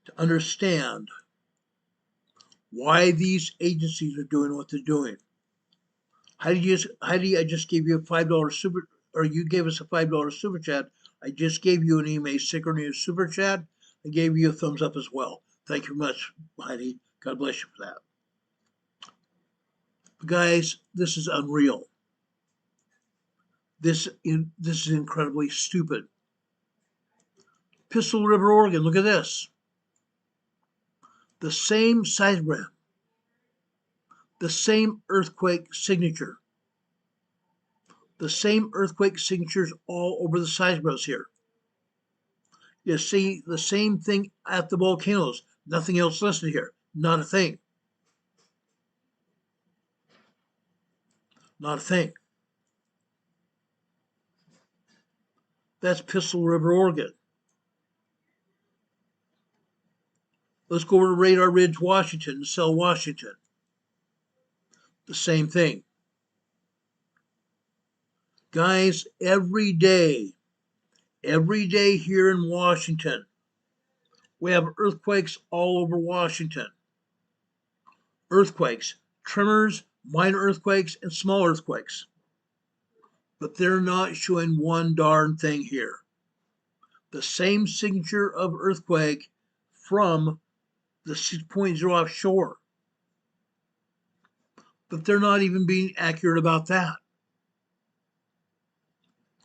S2: to understand why these agencies are doing what they're doing. Heidi, I just gave you a $5 super, or you gave us a $5 super chat. I just gave you an EMA synchronous super chat. I gave you a thumbs up as well. Thank you much, Heidi. God bless you for that. But guys, this is unreal. This is incredibly stupid. Pistol River, Oregon, look at this. The same seismogram, the same earthquake signature, the same earthquake signatures all over the seismograms here. You see the same thing at the volcanoes. Nothing else listed here. Not a thing. Not a thing. That's Pistol River, Oregon. Let's go over to Radar Ridge, Washington, Sell, Washington. The same thing. Guys, every day here in Washington, we have earthquakes all over Washington. Earthquakes, tremors, minor earthquakes, and small earthquakes. But they're not showing one darn thing here. The same signature of earthquake from the 6.0 offshore. But they're not even being accurate about that.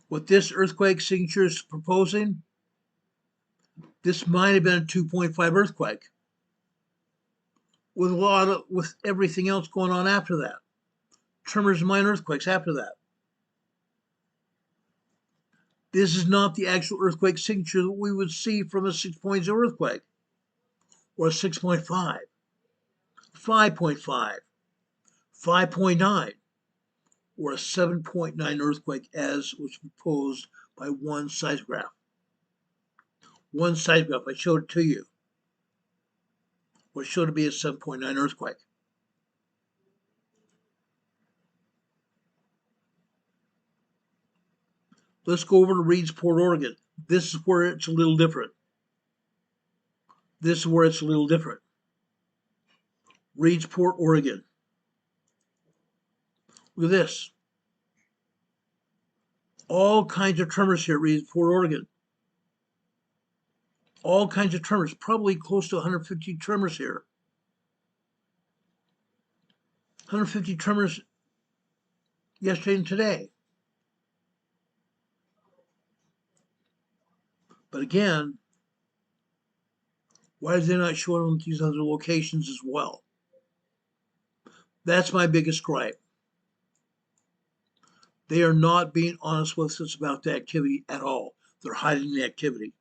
S2: What this earthquake signature is proposing, this might have been a 2.5 earthquake with everything else going on after that. Tremors and minor earthquakes after that. This is not the actual earthquake signature that we would see from a 6.0 earthquake or a 6.5, 5.5, 5.9, or a 7.9 earthquake as was proposed by one seismograph. One seismograph, I showed it to you, was shown to be a 7.9 earthquake. Let's go over to Reedsport, Oregon. This is where it's a little different. This is where it's a little different. Reedsport, Oregon. Look at this. All kinds of tremors here at Reedsport, Oregon. All kinds of tremors, probably close to 150 tremors here. 150 tremors yesterday and today. But again, why are they not showing them these other locations as well? That's my biggest gripe. They are not being honest with us about the activity at all. They're hiding the activity.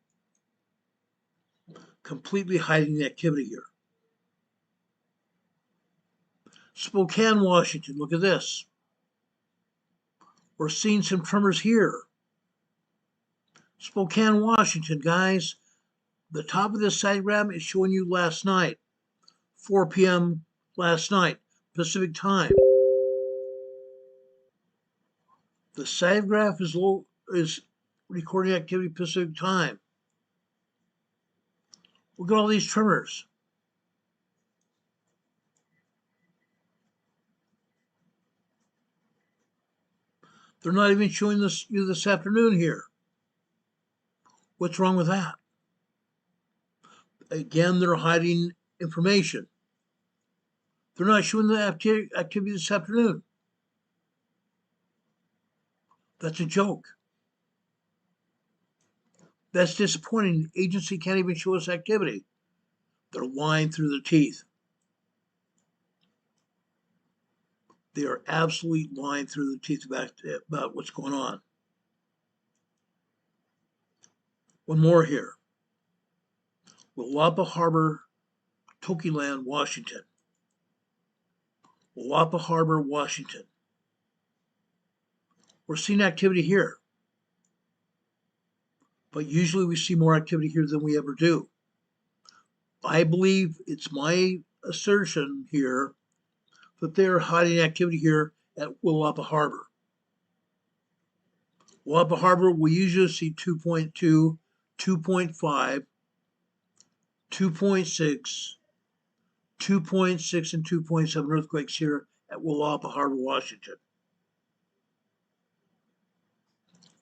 S2: Completely hiding the activity here. Spokane, Washington, look at this. We're seeing some tremors here. Spokane, Washington, guys. The top of this seismogram is showing you last night, 4 p.m. last night, Pacific time. The seismograph is recording activity Pacific time. Look at all these tremors. They're not even showing you this afternoon here. What's wrong with that? Again, they're hiding information. They're not showing the activity this afternoon. That's a joke. That's disappointing. The agency can't even show us activity. They're lying through their teeth. They are absolutely lying through their teeth about what's going on. One more here. Willapa Harbor, Tokiland, Washington. Willapa Harbor, Washington. We're seeing activity here. But usually we see more activity here than we ever do. I believe it's my assertion here that they're hiding activity here at Willapa Harbor. Willapa Harbor, we usually see 2.2, 2.5, 2.6, 2.6, and 2.7 earthquakes here at Willapa Harbor, Washington.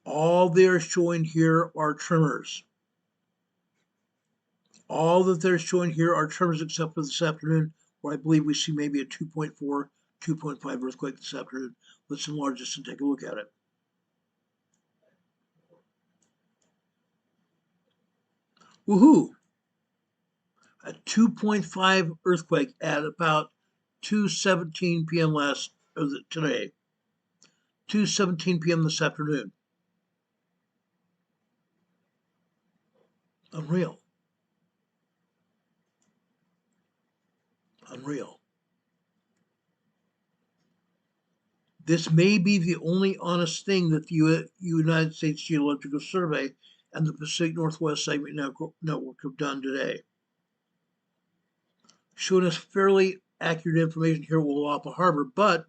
S2: All they're showing here are tremors. All that they're showing here are tremors except for this afternoon, where I believe we see maybe a 2.4, 2.5 earthquake this afternoon. Let's enlarge this and take a look at it. Woohoo! A 2.5 earthquake at about 2:17 p.m. today. 2:17 p.m. this afternoon. Unreal. Unreal. This may be the only honest thing that the United States Geological Survey and the Pacific Northwest Seismic Network have done today. Showing us fairly accurate information here at Willapa Harbor, but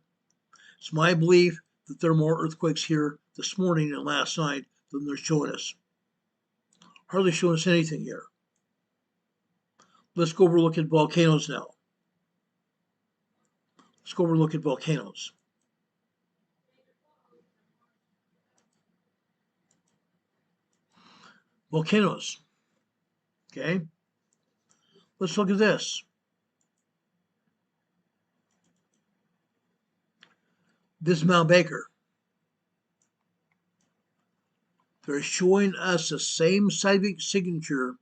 S2: it's my belief that there are more earthquakes here this morning and last night than they're showing us. Hardly showing us anything here. Let's go over and look at volcanoes now. Let's go over and look at volcanoes. Volcanoes. Okay. Let's look at this. This is Mount Baker. They're showing us the same seismic signature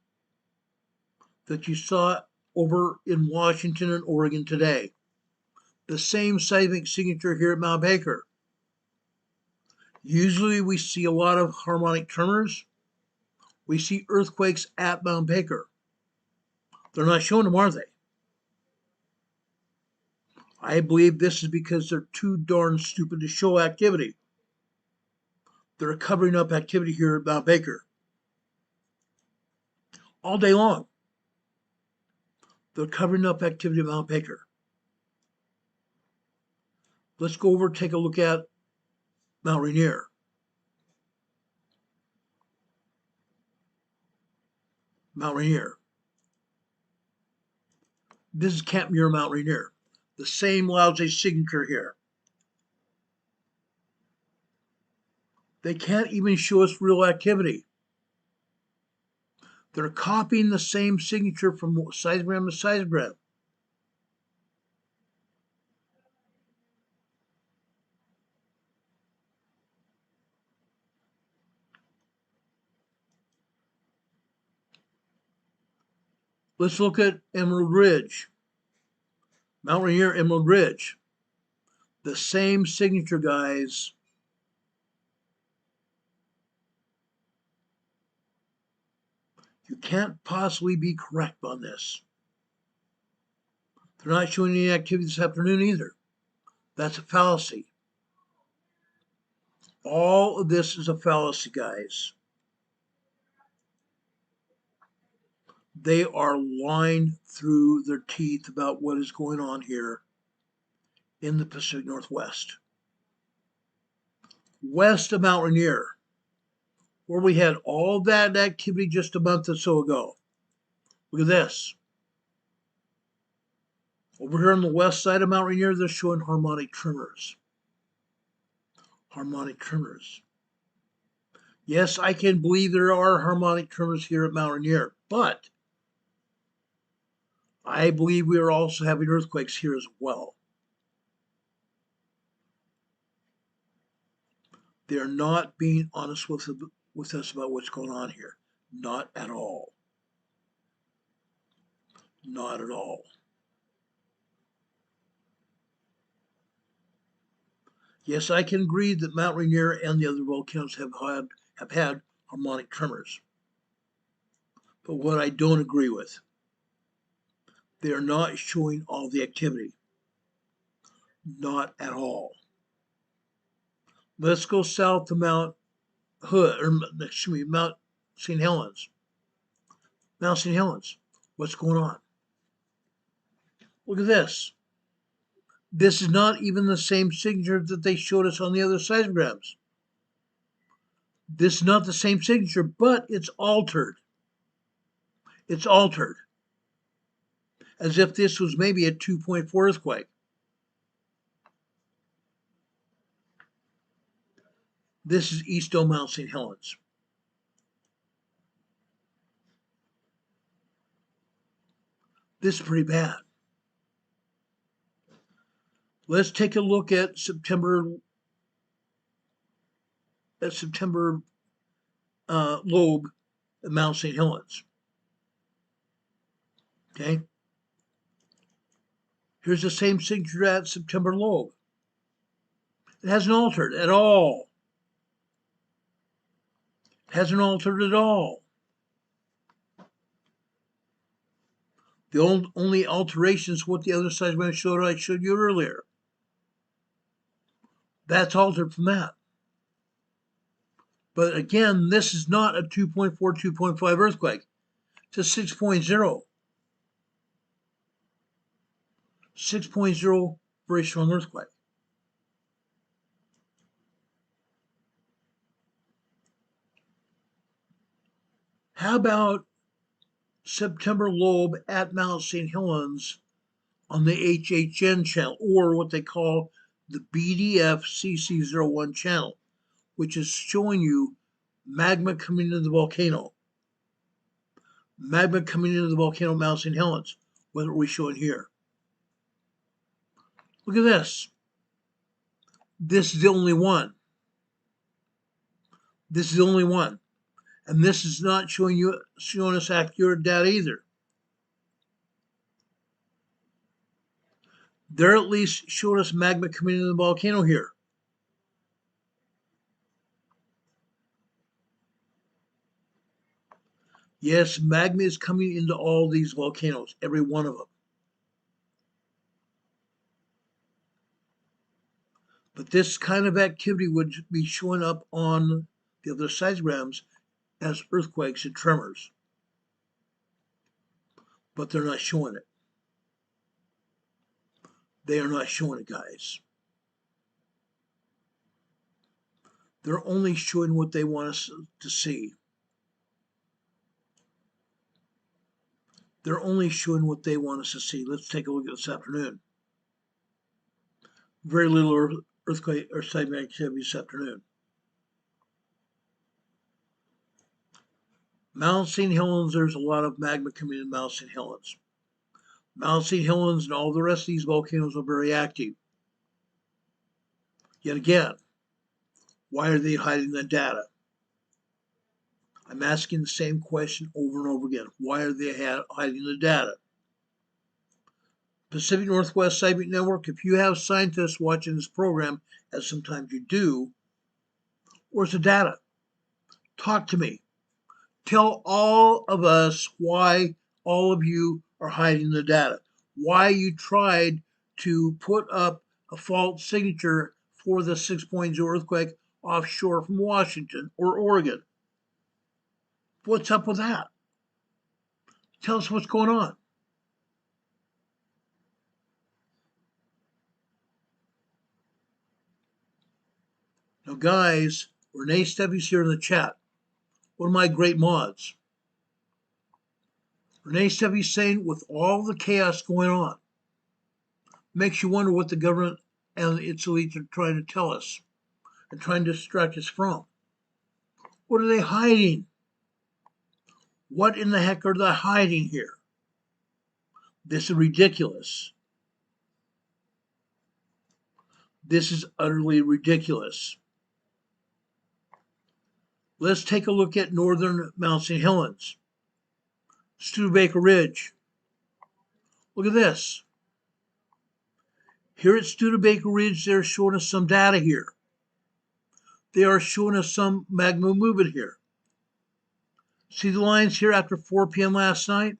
S2: that you saw over in Washington and Oregon today. The same seismic signature here at Mount Baker. Usually we see a lot of harmonic tremors. We see earthquakes at Mount Baker. They're not showing them, are they? I believe this is because they're too darn stupid to show activity. They're covering up activity here at Mount Baker. All day long. They're covering up activity at Mount Baker. Let's go over and take a look at Mount Rainier. Mount Rainier. This is Camp Muir, Mount Rainier. The same lousy signature here. They can't even show us real activity. They're copying the same signature from seismogram to seismogram. Let's look at Emerald Ridge. Mount Rainier, Emerald Ridge. The same signature, guys. You can't possibly be correct on this. They're not showing any activity this afternoon either. That's a fallacy. All of this is a fallacy, guys. They are lying through their teeth about what is going on here in the Pacific Northwest. West of Mount Rainier, where we had all that activity just a month or so ago. Look at this. Over here on the west side of Mount Rainier, they're showing harmonic tremors. Harmonic tremors. Yes, I can believe there are harmonic tremors here at Mount Rainier, but I believe we are also having earthquakes here as well. They are not being honest with us about what's going on here. Not at all. Not at all. Yes, I can agree that Mount Rainier and the other volcanoes have had harmonic tremors. But what I don't agree with, they are not showing all the activity. Not at all. Let's go south to Mount St. Helens. Mount St. Helens. What's going on? Look at this. This is not even the same signature that they showed us on the other seismographs. This is not the same signature, but it's altered. It's altered. As if this was maybe a 2.4 earthquake. This is East Dome Mount St. Helens. This is pretty bad. Let's take a look at September lobe at Mount St. Helens. Okay. Here's the same signature at September lobe. It hasn't altered at all. It hasn't altered at all. The only alteration is what the other seismometer showed I showed you earlier. That's altered from that. But again, this is not a 2.4, 2.5 earthquake. It's a 6.0. 6.0, very strong earthquake. How about September lobe at Mount St. Helens on the HHN channel, or what they call the BDF CC01 channel, which is showing you magma coming into the volcano. Magma coming into the volcano Mount St. Helens. What are we showing here? Look at this. This is the only one. This is the only one. And this is not showing us accurate data either. They're at least showing us magma coming into the volcano here. Yes, magma is coming into all these volcanoes, every one of them. But this kind of activity would be showing up on the other seismograms as earthquakes and tremors. But they're not showing it. They are not showing it, guys. They're only showing what they want us to see. They're only showing what they want us to see. Let's take a look at this afternoon. Very little earthquake or seismic activity this afternoon. Mount St. Helens, there's a lot of magma coming in Mount St. Helens. Mount St. Helens and all the rest of these volcanoes are very active. Yet again, why are they hiding the data? I'm asking the same question over and over again. Why are they hiding the data? Pacific Northwest Seismic Network, if you have scientists watching this program, as sometimes you do, where's the data? Talk to me. Tell all of us why all of you are hiding the data. Why you tried to put up a false signature for the 6.0 earthquake offshore from Washington or Oregon. What's up with that? Tell us what's going on. Now, guys, Renee Steffi's here in the chat. one of my great mods. Renee Sevy's saying, with all the chaos going on, makes you wonder what the government and its elites are trying to tell us and trying to distract us from. What are they hiding? What in the heck are they hiding here? This is ridiculous. This is utterly ridiculous. Let's take a look at northern Mount St. Helens, Studebaker Ridge. Look at this. Here at Studebaker Ridge, they're showing us some data here. They are showing us some magma movement here. See the lines here after 4 p.m. last night?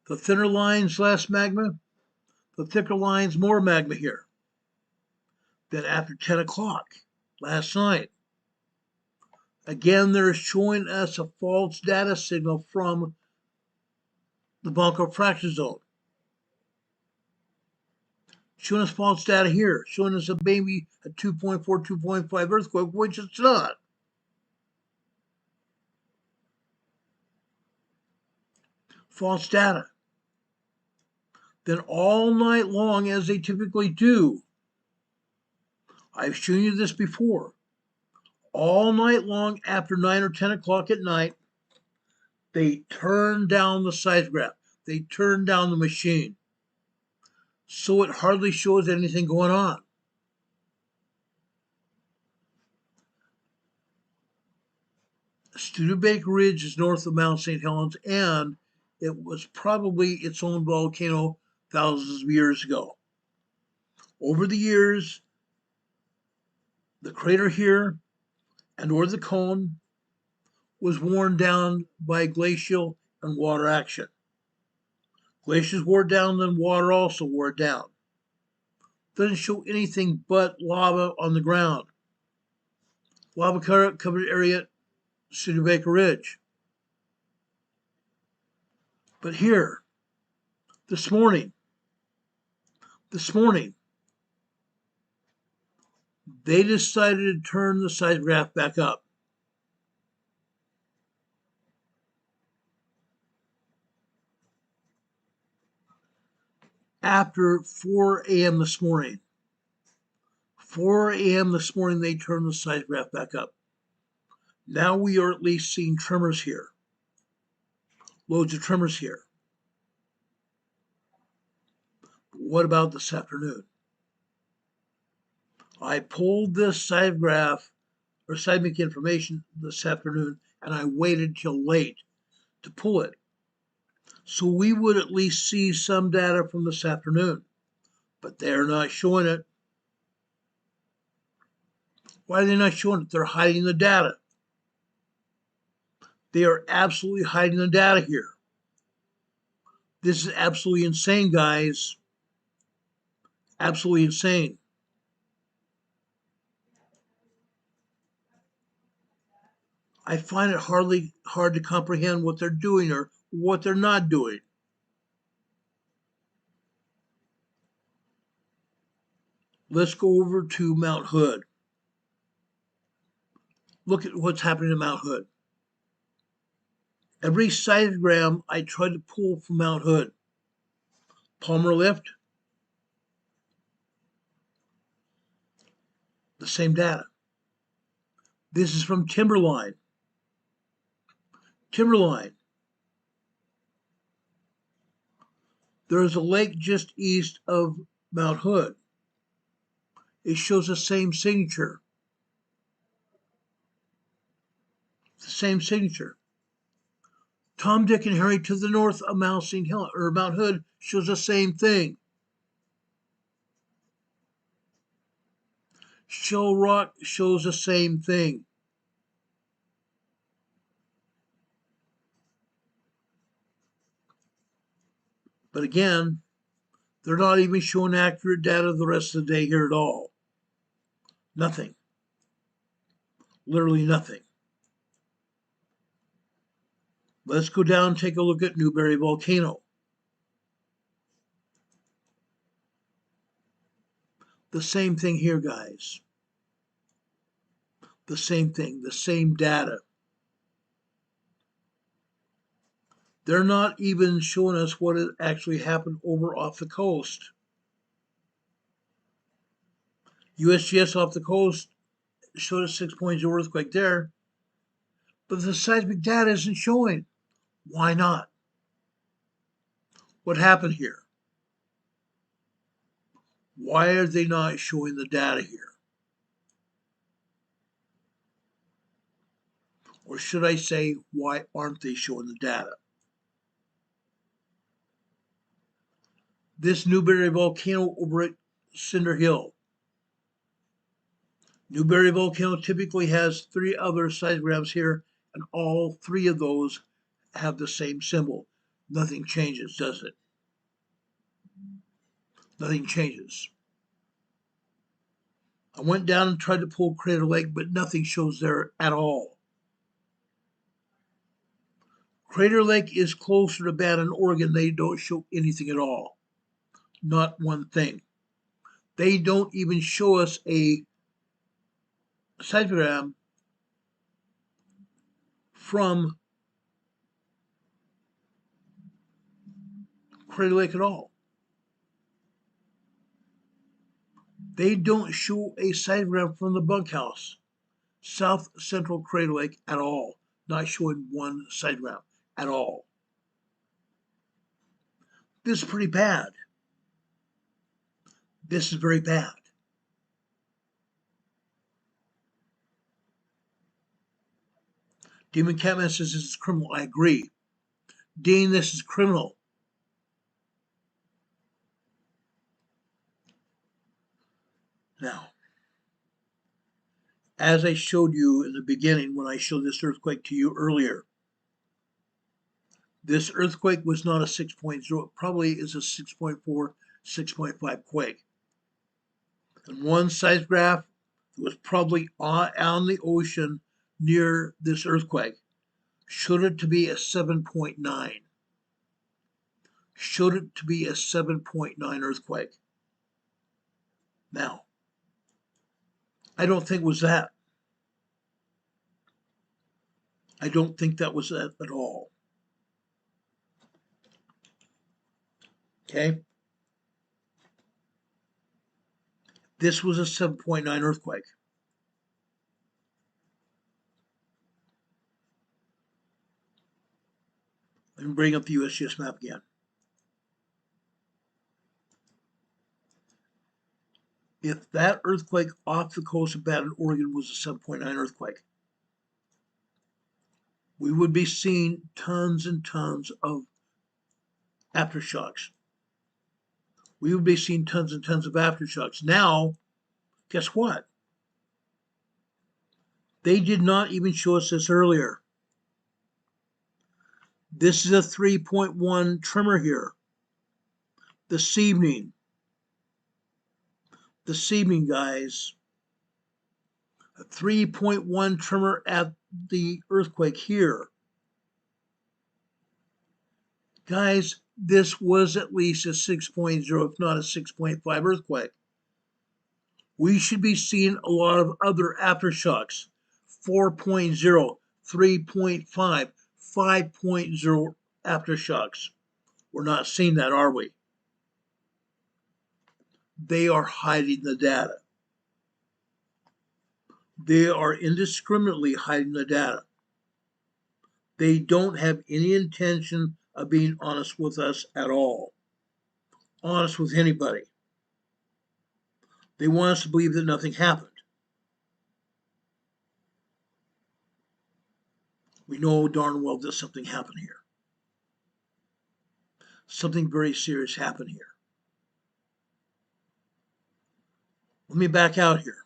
S2: The thinner lines, less magma. The thicker lines, more magma here. Then after 10 o'clock last night, again, they're showing us a false data signal from the Bronco fracture zone. Showing us false data here, showing us maybe a 2.4, 2.5 earthquake, which it's not. False data. Then all night long, as they typically do, I've shown you this before, all night long after 9 or 10 o'clock at night, they turn down the seismograph. They turn down the machine. So it hardly shows anything going on. Studebaker Ridge is north of Mount St. Helens, and it was probably its own volcano thousands of years ago. Over the years, the crater here and or the cone was worn down by glacial and water action. Glaciers wore down, then water also wore down. Doesn't show anything but lava on the ground. Lava covered area, Studebaker Ridge. But here, this morning, they decided to turn the seismograph back up. After 4 a.m. this morning. 4 a.m. this morning, they turned the seismograph back up. Now we are at least seeing tremors here. Loads of tremors here. What about this afternoon? I pulled this seismograph or seismic information this afternoon, and I waited till late to pull it. So we would at least see some data from this afternoon, but they're not showing it. Why are they not showing it? They're hiding the data. They are absolutely hiding the data here. This is absolutely insane, guys. Absolutely insane. I find it hard to comprehend what they're doing or what they're not doing. Let's go over to Mount Hood. Look at what's happening in Mount Hood. Every seismogram I try to pull from Mount Hood. Palmer Lift, the same data. This is from Timberline. Timberline. There is a lake just east of Mount Hood. It shows the same signature. The same signature. Tom, Dick, and Harry to the north of Mount St. Helens or Mount Hood shows the same thing. Shell Rock shows the same thing. But again, they're not even showing accurate data the rest of the day here at all. Nothing. Literally nothing. Let's go down and take a look at Newberry Volcano. The same thing here, guys. The same thing, the same data. They're not even showing us what actually happened over off the coast. USGS off the coast showed a 6.0 earthquake there, but the seismic data isn't showing. Why not? What happened here? Why are they not showing the data here? Or should I say, why aren't they showing the data? This Newberry volcano over at Cinder Hill. Newberry volcano typically has 3 other seismograms here, and all 3 of those have the same symbol. Nothing changes, does it? Nothing changes. I went down and tried to pull Crater Lake, but nothing shows there at all. Crater Lake is closer to Bend, Oregon. They don't show anything at all. Not one thing. They don't even show us a seismogram from Crater Lake at all. They don't show a seismogram from the bunkhouse, South Central Crater Lake at all. Not showing one seismogram at all. This is pretty bad. This is very bad. Demon Catman says this is criminal. I agree. Dean, this is criminal. Now, as I showed you in the beginning when I showed this earthquake to you earlier, this earthquake was not a 6.0. It probably is a 6.4, 6.5 quake. And one seismograph was probably on the ocean near this earthquake showed it to be a 7.9. Showed it to be a 7.9 earthquake. Now, I don't think it was that. I don't think that was that at all. Okay? This was a 7.9 earthquake. Let me bring up the USGS map again. If that earthquake off the coast of Bend, Oregon was a 7.9 earthquake, we would be seeing tons and tons of aftershocks. We would be seeing tons and tons of aftershocks. Now, guess what? They did not even show us this earlier. This is a 3.1 tremor here. This evening, guys, a 3.1 tremor at the earthquake here. Guys, this was at least a 6.0, if not a 6.5 earthquake. We should be seeing a lot of other aftershocks. 4.0, 3.5, 5.0 aftershocks. We're not seeing that, are we? They are hiding the data. They are indiscriminately hiding the data. They don't have any intention of being honest with us at all. Honest with anybody. They want us to believe that nothing happened. We know darn well that something happened here. Something very serious happened here. Let me back out here.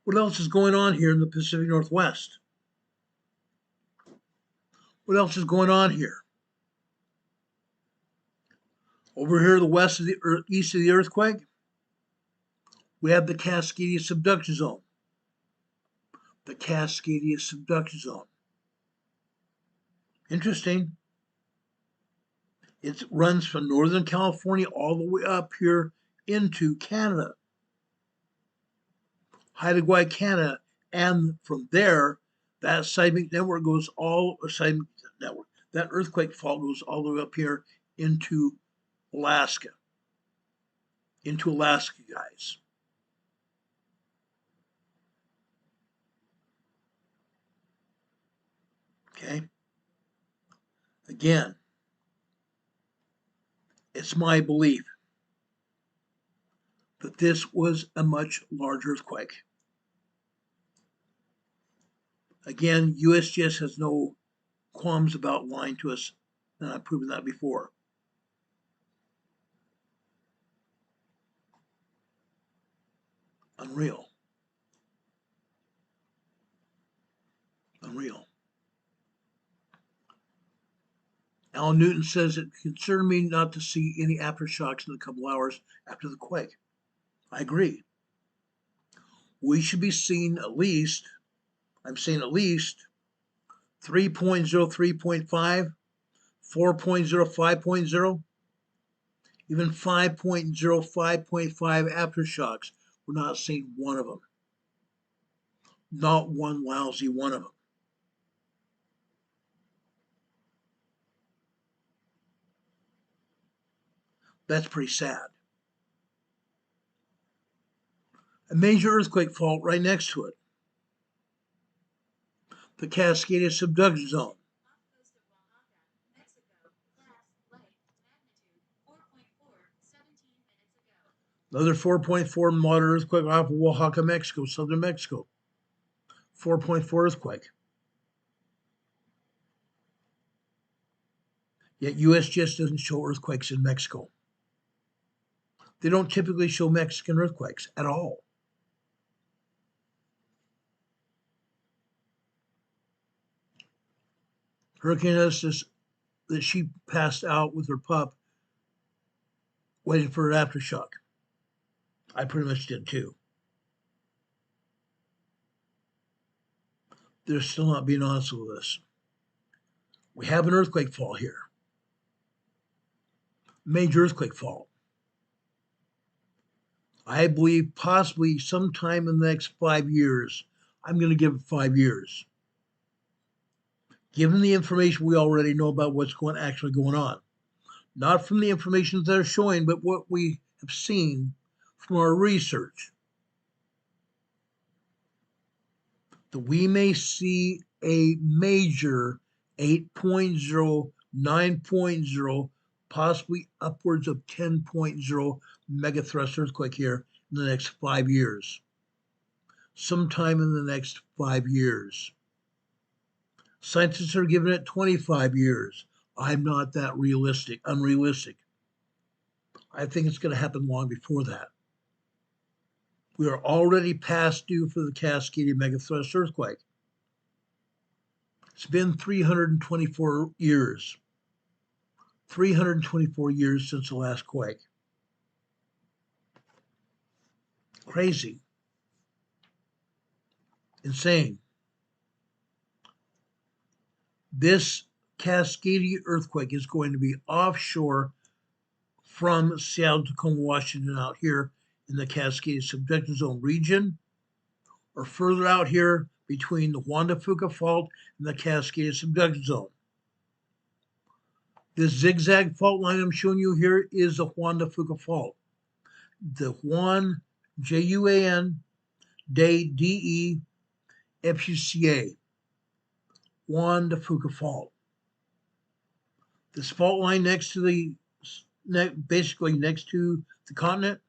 S2: What else is going on here in the Pacific Northwest? What else is going on here? Over here, the west of the east of the earthquake, we have the Cascadia subduction zone. The Cascadia subduction zone. Interesting. It runs from Northern California all the way up here into Canada. Haida Gwaii, Canada, and from there, That seismic network goes all, or seismic network, that earthquake fault goes all the way up here into Alaska. Into Alaska, guys. Okay? Again, it's my belief that this was a much larger earthquake. Again, USGS has no qualms about lying to us, and I've proven that before. Unreal. Unreal. Alan Newton says it concerned me not to see any aftershocks in a couple hours after the quake. I agree. We should be seeing at least, I'm saying at least 3.0, 3.5, 4.0, 5.0, even 5.0, 5.5 aftershocks. We're not seeing one of them. Not one lousy one of them. That's pretty sad. A major earthquake fault right next to it. The Cascadia subduction zone. Another 4.4 moderate earthquake off of Oaxaca, Mexico, southern Mexico. 4.4 earthquake. Yet USGS doesn't show earthquakes in Mexico. They don't typically show Mexican earthquakes at all. Hurricane Estes, that she passed out with her pup waiting for an aftershock. I pretty much did too. They're still not being honest with us. We have an earthquake fault here. Major earthquake fault. I believe possibly sometime in the next 5 years. I'm going to give it 5 years. Given the information we already know about what's actually going on. Not from the information that they're showing, but what we have seen from our research. That we may see a major 8.0, 9.0, possibly upwards of 10.0 megathrust earthquake here in the next 5 years. Sometime in the next 5 years. Scientists are giving it 25 years. I'm not that unrealistic. I think it's going to happen long before that. We are already past due for the Cascadia megathrust earthquake. It's been 324 years. 324 years since the last quake. Crazy. Insane. This Cascadia earthquake is going to be offshore from Seattle, Tacoma, Washington, out here in the Cascadia subduction zone region, or further out here between the Juan de Fuca fault and the Cascadia subduction zone. This zigzag fault line I'm showing you here is the Juan de Fuca fault. The Juan, Juan, de Fuca, Juan de Fuca fault. This fault line next to the, basically next to the continent,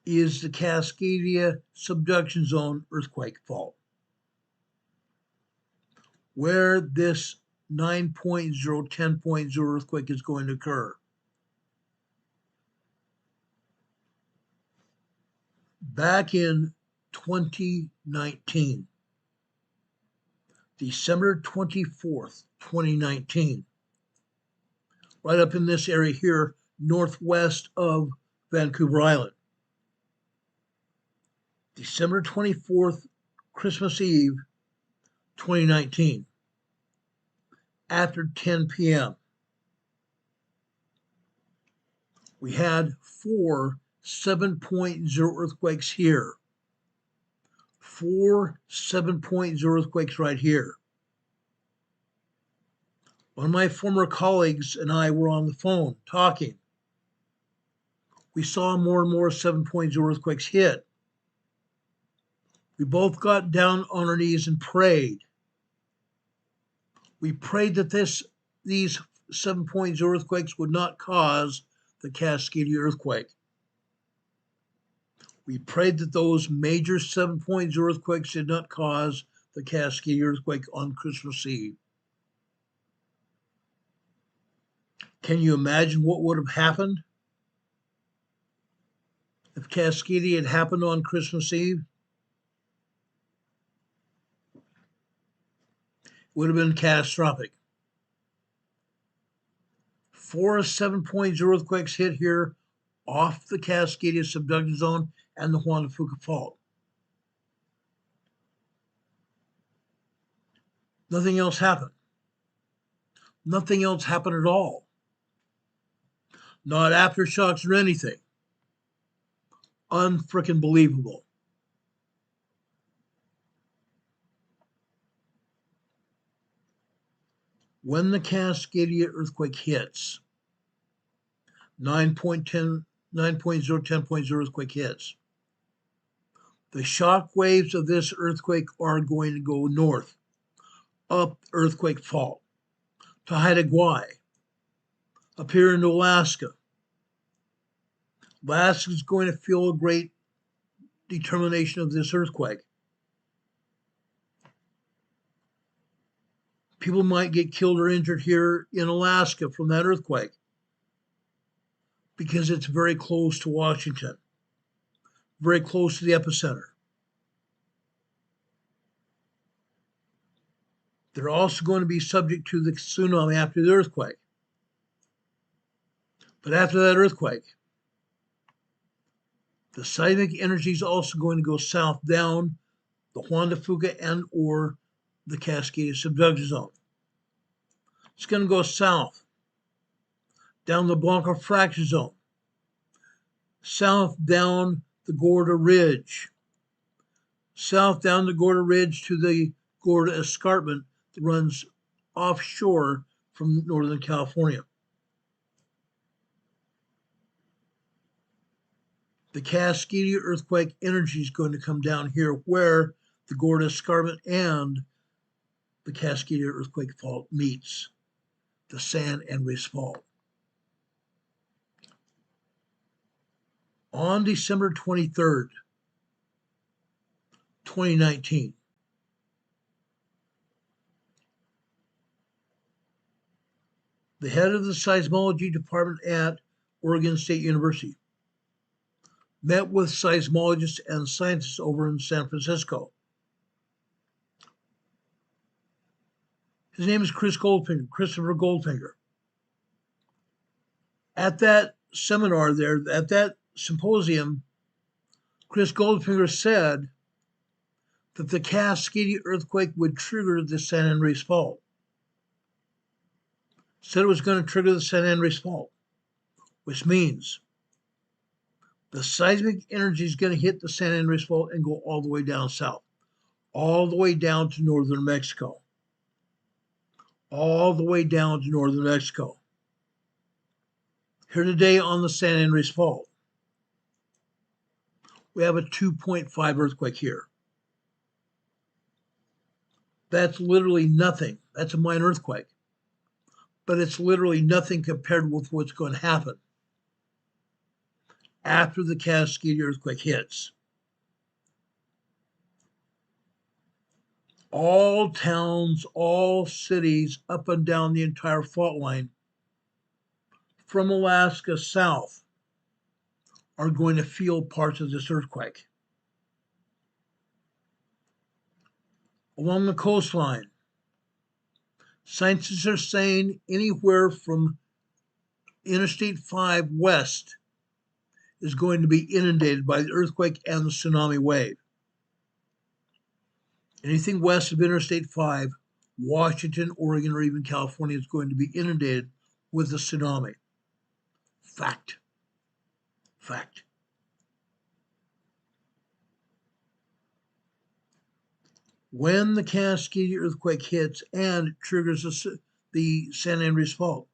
S2: is the Cascadia subduction zone earthquake fault, where this 9.0, 10.0 earthquake is going to occur. Back in 2019, December 24th, 2019, right up in this area here, northwest of Vancouver Island. December 24th, Christmas Eve, 2019, after 10 p.m. We had 4 7.0 earthquakes here. 4 7.0 earthquakes right here. One of my former colleagues and I were on the phone talking. We saw more and more 7.0 earthquakes hit. We both got down on our knees and prayed. We prayed that these 7.0 earthquakes would not cause the Cascadia earthquake. We prayed that those major 7.0 earthquakes did not cause the Cascadia earthquake on Christmas Eve. Can you imagine what would have happened if Cascadia had happened on Christmas Eve? It would have been catastrophic. 4 7.0 earthquakes hit here off the Cascadia subduction zone and the Juan de Fuca fault. Nothing else happened. Nothing else happened at all. Not aftershocks or anything. Unfrickin' believable. When the Cascadia earthquake hits, 9.0, 10.0 earthquake hits, the shock waves of this earthquake are going to go north, up earthquake fault, to Haida Gwaii, up here into Alaska. Alaska is going to feel a great determination of this earthquake. People might get killed or injured here in Alaska from that earthquake because it's very close to Washington, very close to the epicenter. They're also going to be subject to the tsunami after the earthquake. But after that earthquake, the seismic energy is also going to go south down the Juan de Fuca and or the Cascadia subduction zone. It's going to go south down the Blanca fracture zone, south down the Gorda Ridge, south down the Gorda Ridge to the Gorda Escarpment that runs offshore from Northern California. The Cascadia earthquake energy is going to come down here where the Gorda Escarpment and the Cascadia earthquake fault meets, the San Andres Fault. On December 23rd, 2019, the head of the seismology department at Oregon State University met with seismologists and scientists over in San Francisco. His name is Christopher Goldfinger. At that seminar there, at that symposium, Chris Goldfinger said that the Cascadia earthquake would trigger the San Andres Fault. Said it was going to trigger the San Andres Fault, which means the seismic energy is going to hit the San Andres Fault and go all the way down south, all the way down to northern Mexico, all the way down to northern Mexico. Here today on the San Andres Fault, we have a 2.5 earthquake here. That's literally nothing. That's a minor earthquake. But it's literally nothing compared with what's going to happen after the Cascadia earthquake hits. All towns, all cities up and down the entire fault line from Alaska south are going to feel parts of this earthquake. Along the coastline, scientists are saying anywhere from Interstate 5 west is going to be inundated by the earthquake and the tsunami wave. Anything west of Interstate 5, Washington, Oregon, or even California is going to be inundated with a tsunami. Fact. Fact. When the Cascadia earthquake hits and triggers the San Andreas Fault,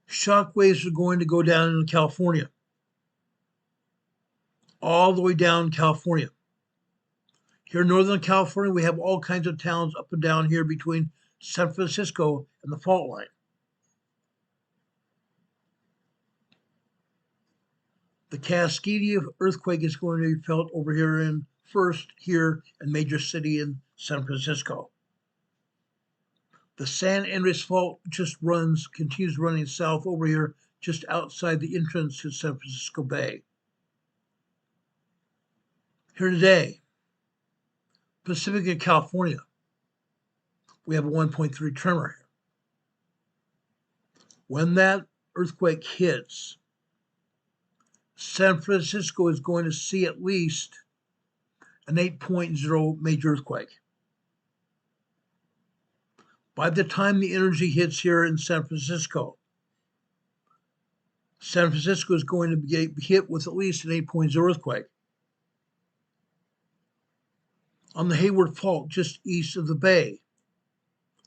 S2: shock waves are going to go down into California, all the way down California. Here in Northern California, we have all kinds of towns up and down here between San Francisco and the fault line. The Cascadia earthquake is going to be felt over here in major city in San Francisco. The San Andreas Fault continues running south over here, just outside the entrance to San Francisco Bay. Here today, Pacific California, we have a 1.3 tremor here. When that earthquake hits, San Francisco is going to see at least an 8.0 major earthquake. By the time the energy hits here in San Francisco is going to be hit with at least an 8.0 earthquake. On the Hayward Fault, just east of the bay,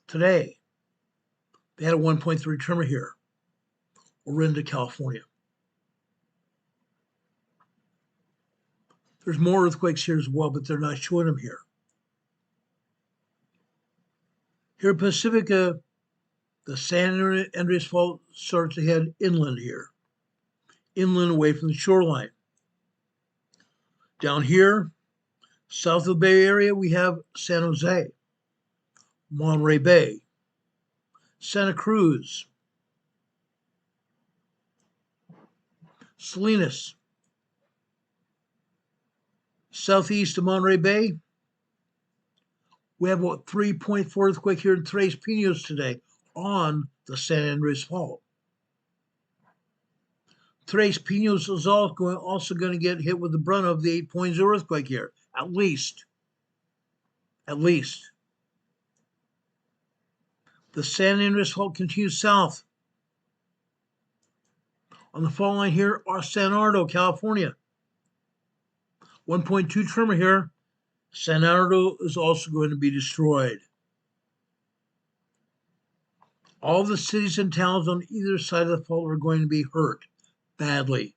S2: today, they had a 1.3 tremor here, Orinda, California. There's more earthquakes here as well, but they're not showing them here. Here in Pacifica, the San Andreas Fault starts to head inland here, inland away from the shoreline. Down here, south of the Bay Area, we have San Jose, Monterey Bay, Santa Cruz, Salinas. Southeast of Monterey Bay, we have a 3.4 earthquake here in Tres Pinos today on the San Andreas Fault. Tres Pinos is also going to get hit with the brunt of the 8.0 earthquake here, at least. The San Andreas Fault continues south. On the fault line here are San Bernardino, California. 1.2 tremor here. San Bernardino is also going to be destroyed. All the cities and towns on either side of the fault are going to be hurt badly.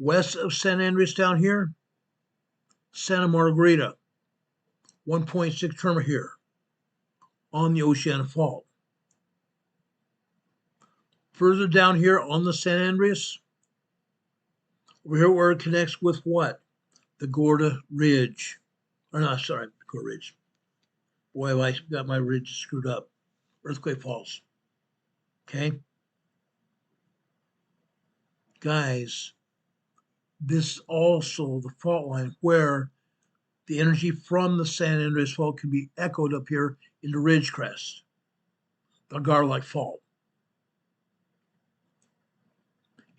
S2: West of San Andreas down here, Santa Margarita, 1.6 tremor here on the Oceana Fault. Further down here on the San Andreas, over here where it connects with what? The Gorda Ridge. Gorda Ridge. Boy, have I got my ridge screwed up. Earthquake Falls. Okay? Guys, this also the fault line where the energy from the San Andreas Fault can be echoed up here into Ridgecrest, the Garlock Fault.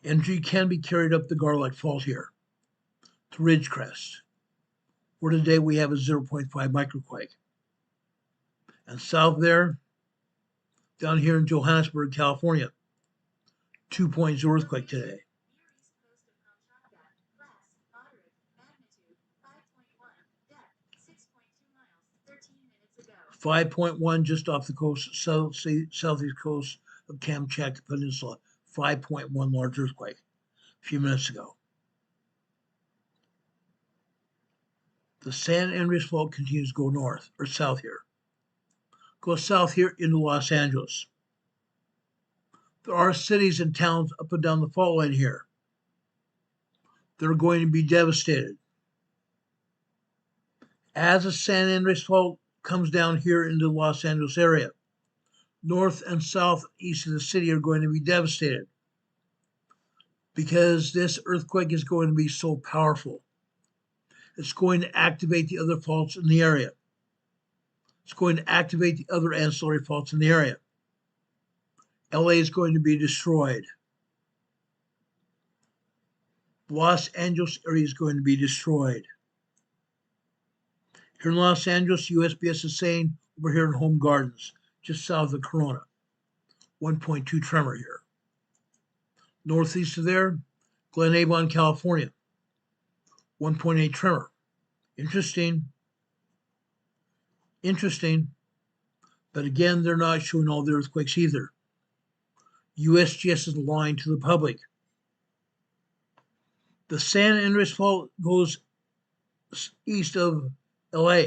S2: Energy can be carried up the Garlock Fault here to Ridgecrest, where today we have a 0.5 microquake. And south there, down here in Johannesburg, California, 2.0 earthquake today. 5.1 just off the coast, southeast coast of Kamchatka Peninsula. 5.1 large earthquake a few minutes ago. The San Andreas Fault continues to go north or south here. Goes south here into Los Angeles. There are cities and towns up and down the fault line here that are going to be devastated. As the San Andreas Fault comes down here into the Los Angeles area, north and south east of the city are going to be devastated because this earthquake is going to be so powerful. It's going to activate the other faults in the area. It's going to activate the other ancillary faults in the area. LA is going to be destroyed. The Los Angeles area is going to be destroyed. Here in Los Angeles, USPS is saying over here in Home Gardens, just south of Corona, 1.2 tremor here. Northeast of there, Glen Avon, California, 1.8 tremor. Interesting. But again, they're not showing all the earthquakes either. USGS is lying to the public. The San Andreas Fault goes east of LA.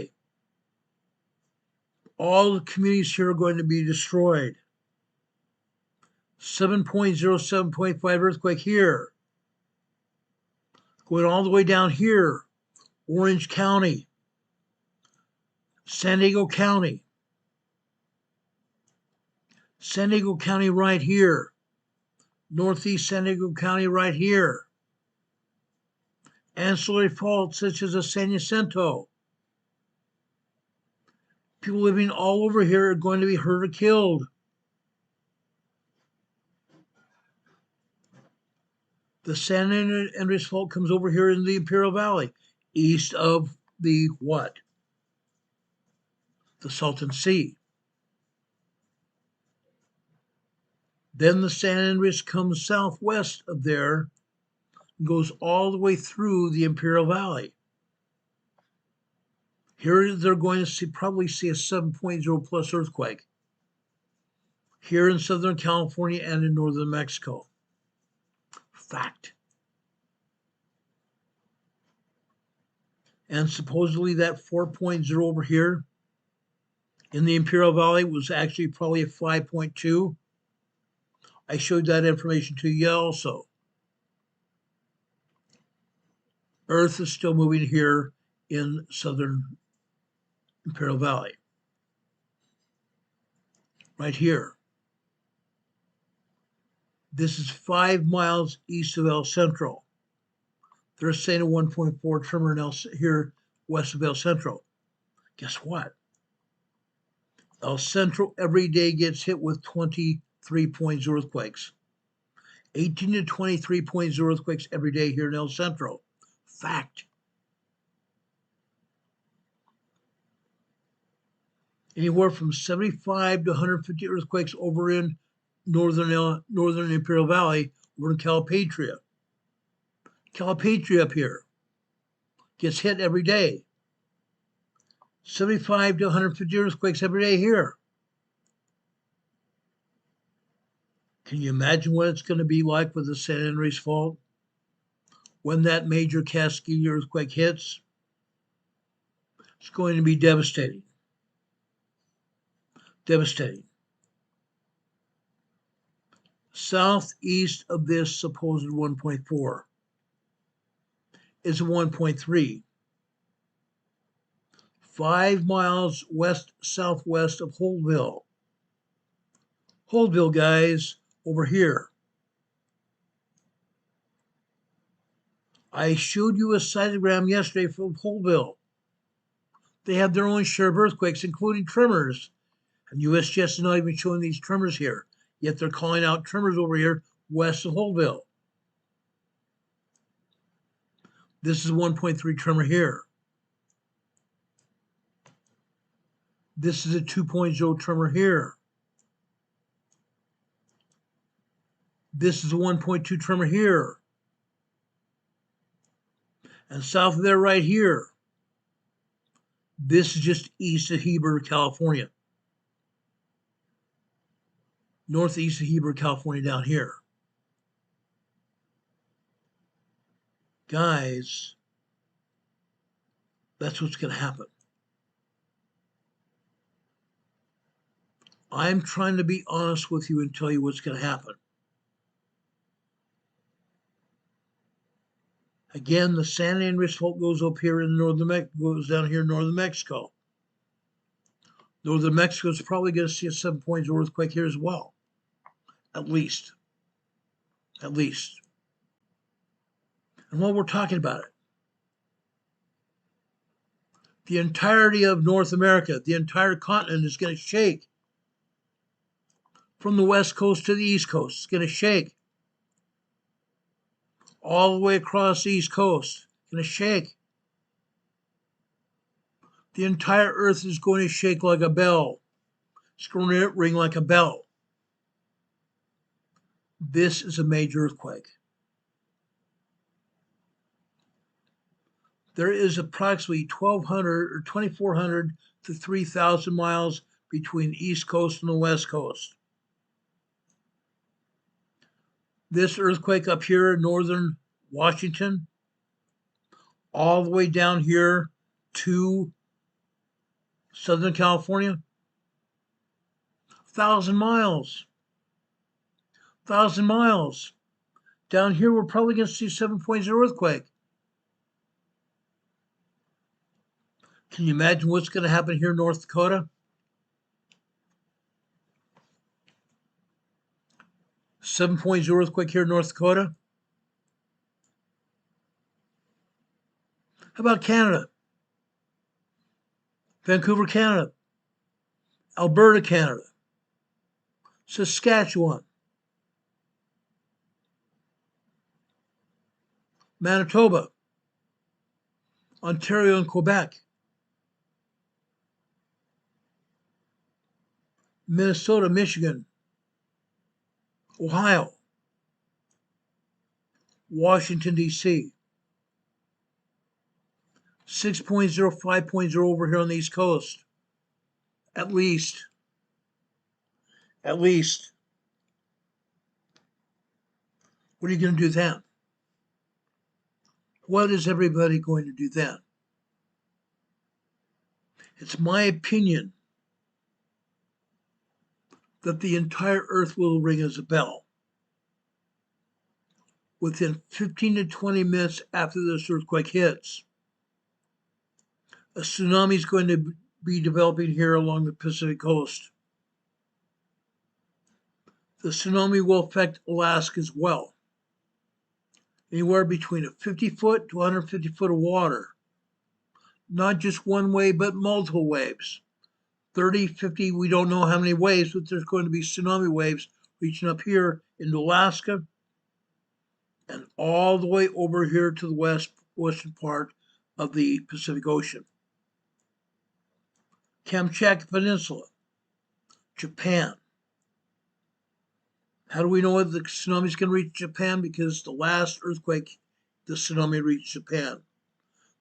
S2: All the communities here are going to be destroyed. 7.0, 7.5 earthquake here. Going all the way down here, Orange County, San Diego County right here, Northeast San Diego County right here, ancillary faults such as the San Jacinto. People living all over here are going to be hurt or killed. The San Andreas Fault comes over here in the Imperial Valley, east of the what? The Salton Sea. Then the San Andreas comes southwest of there and goes all the way through the Imperial Valley. Here they're going to probably see a 7.0 plus earthquake here in Southern California and in Northern Mexico. Fact. And supposedly that 4.0 over here in the Imperial Valley was actually probably a 5.2. I showed that information to you also. Earth is still moving here in Southern Imperial Valley. Right here. This is 5 miles east of El Centro. They're saying a 1.4 tremor here west of El Centro. Guess what? El Centro every day gets hit with 23.0 earthquakes. 18 to 23.0 earthquakes every day here in El Centro. Fact. Anywhere from 75 to 150 earthquakes over in northern Imperial Valley, over in Calipatria. Calipatria up here gets hit every day. 75 to 150 earthquakes every day here. Can you imagine what it's going to be like with the San Andreas Fault when that major Cascadia earthquake hits? It's going to be devastating. Devastating. Southeast of this supposed 1.4 is a 1.3. 5 miles southwest of Holtville. Holtville, guys, over here. I showed you a cytogram yesterday from Holtville. They have their own share of earthquakes, including tremors. And USGS is not even showing these tremors here. Yet they're calling out tremors over here west of Holtville. This is 1.3 tremor here. This is a 2.0 tremor here. This is a 1.2 tremor here. And south of there right here, this is just east of Heber, California. Northeast of Heber, California down here. Guys, that's what's going to happen. I'm trying to be honest with you and tell you what's going to happen. Again, the San Andreas Fault goes up here in goes down here in northern Mexico. Northern Mexico is probably going to see a 7.0 earthquake here as well. At least. At least. And while we're talking about it, the entirety of North America, the entire continent is going to shake. From the west coast to the east coast, it's going to shake. All the way across the east coast, it's going to shake. The entire earth is going to shake like a bell. It's going to ring like a bell. This is a major earthquake. there is approximately 1,200 or 2,400 to 3,000 miles between the East Coast and the West Coast. This earthquake up here in northern Washington, all the way down here to Southern California, 1,000 miles. 1,000 miles. Down here, we're probably going to see 7.0 earthquake. Can you imagine what's going to happen here in North Dakota? 7.0 earthquake here in North Dakota. How about Canada? Vancouver, Canada. Alberta, Canada. Saskatchewan. Manitoba. Ontario and Quebec. Minnesota, Michigan. Ohio. Washington, D.C. 6.0, 5.0 over here on the East Coast. At least. At least. What are you going to do then? What is everybody going to do then? It's my opinion that the entire earth will ring as a bell within 15 to 20 minutes after this earthquake hits. A tsunami is going to be developing here along the Pacific coast. The tsunami will affect Alaska as well. Anywhere between a 50-foot to 150-foot of water. Not just one wave, but multiple waves. 30, 50, we don't know how many waves, but there's going to be tsunami waves reaching up here into Alaska and all the way over here to the western part of the Pacific Ocean. Kamchatka Peninsula, Japan. How do we know whether the tsunami is going to reach Japan? Because the last earthquake, the tsunami reached Japan.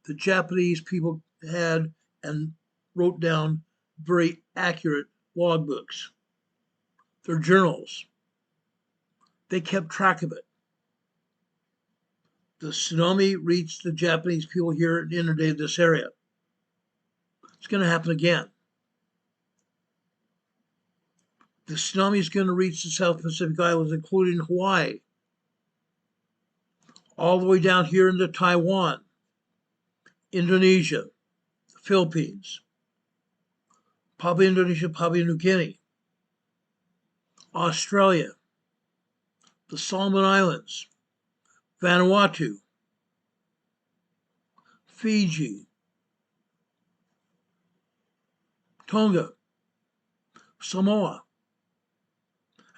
S2: The Japanese people had and wrote down very accurate logbooks. Their journals. They kept track of it. The tsunami reached the Japanese people here and inundated this area. It's going to happen again. The tsunami is going to reach the South Pacific Islands, including Hawaii, all the way down here into Taiwan, Indonesia, the Philippines, Papua Indonesia, Papua New Guinea, Australia, the Solomon Islands, Vanuatu, Fiji, Tonga, Samoa,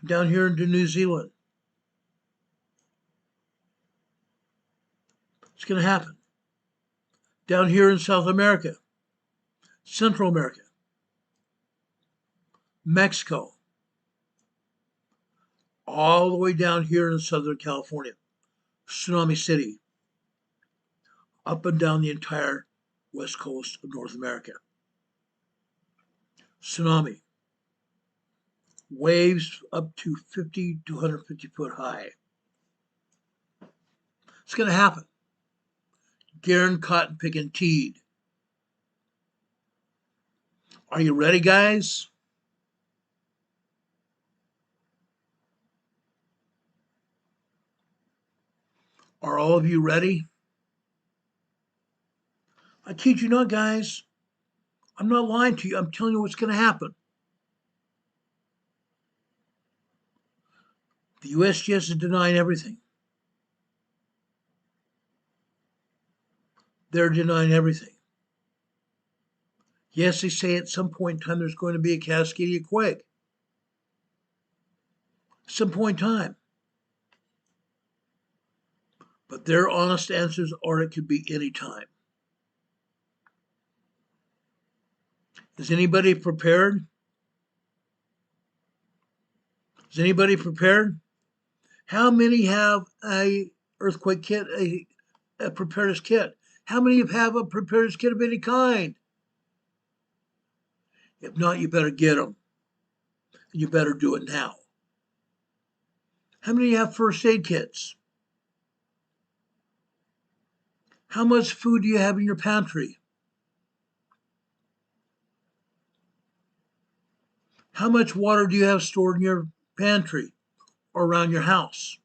S2: down here into New Zealand. It's going to happen. Down here in South America, Central America, Mexico, all the way down here in Southern California, Tsunami City, up and down the entire west coast of North America. Tsunami. Waves up to 50 to 150 foot high. It's going to happen. Garen cotton picking teed. Are you ready, guys? Are all of you ready? I kid you not, guys. I'm not lying to you. I'm telling you what's going to happen. The USGS is denying everything. They're denying everything. Yes, they say at some point in time there's going to be a Cascadia quake. Some point in time. But their honest answers are it could be any time. Is anybody prepared? Is anybody prepared? How many have a earthquake kit, a preparedness kit? How many of you have a preparedness kit of any kind? If not, you better get them. You better do it now. How many of you have first aid kits? How much food do you have in your pantry? How much water do you have stored in your pantry or around your house?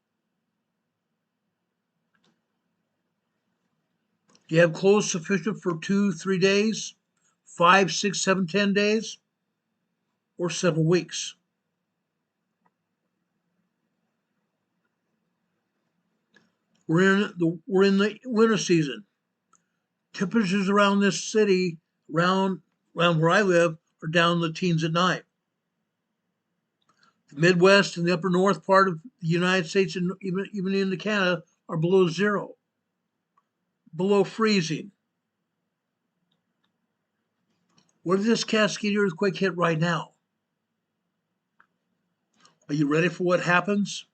S2: Do you have clothes sufficient for 2, 3 days, 5, 6, 7, 10 days, or several weeks? We're in the winter season. Temperatures around this city, around where I live, are down in the teens at night. The Midwest and the upper north part of the United States and even into Canada are below zero, below freezing. Where did this Cascadia earthquake hit right now? Are you ready for what happens?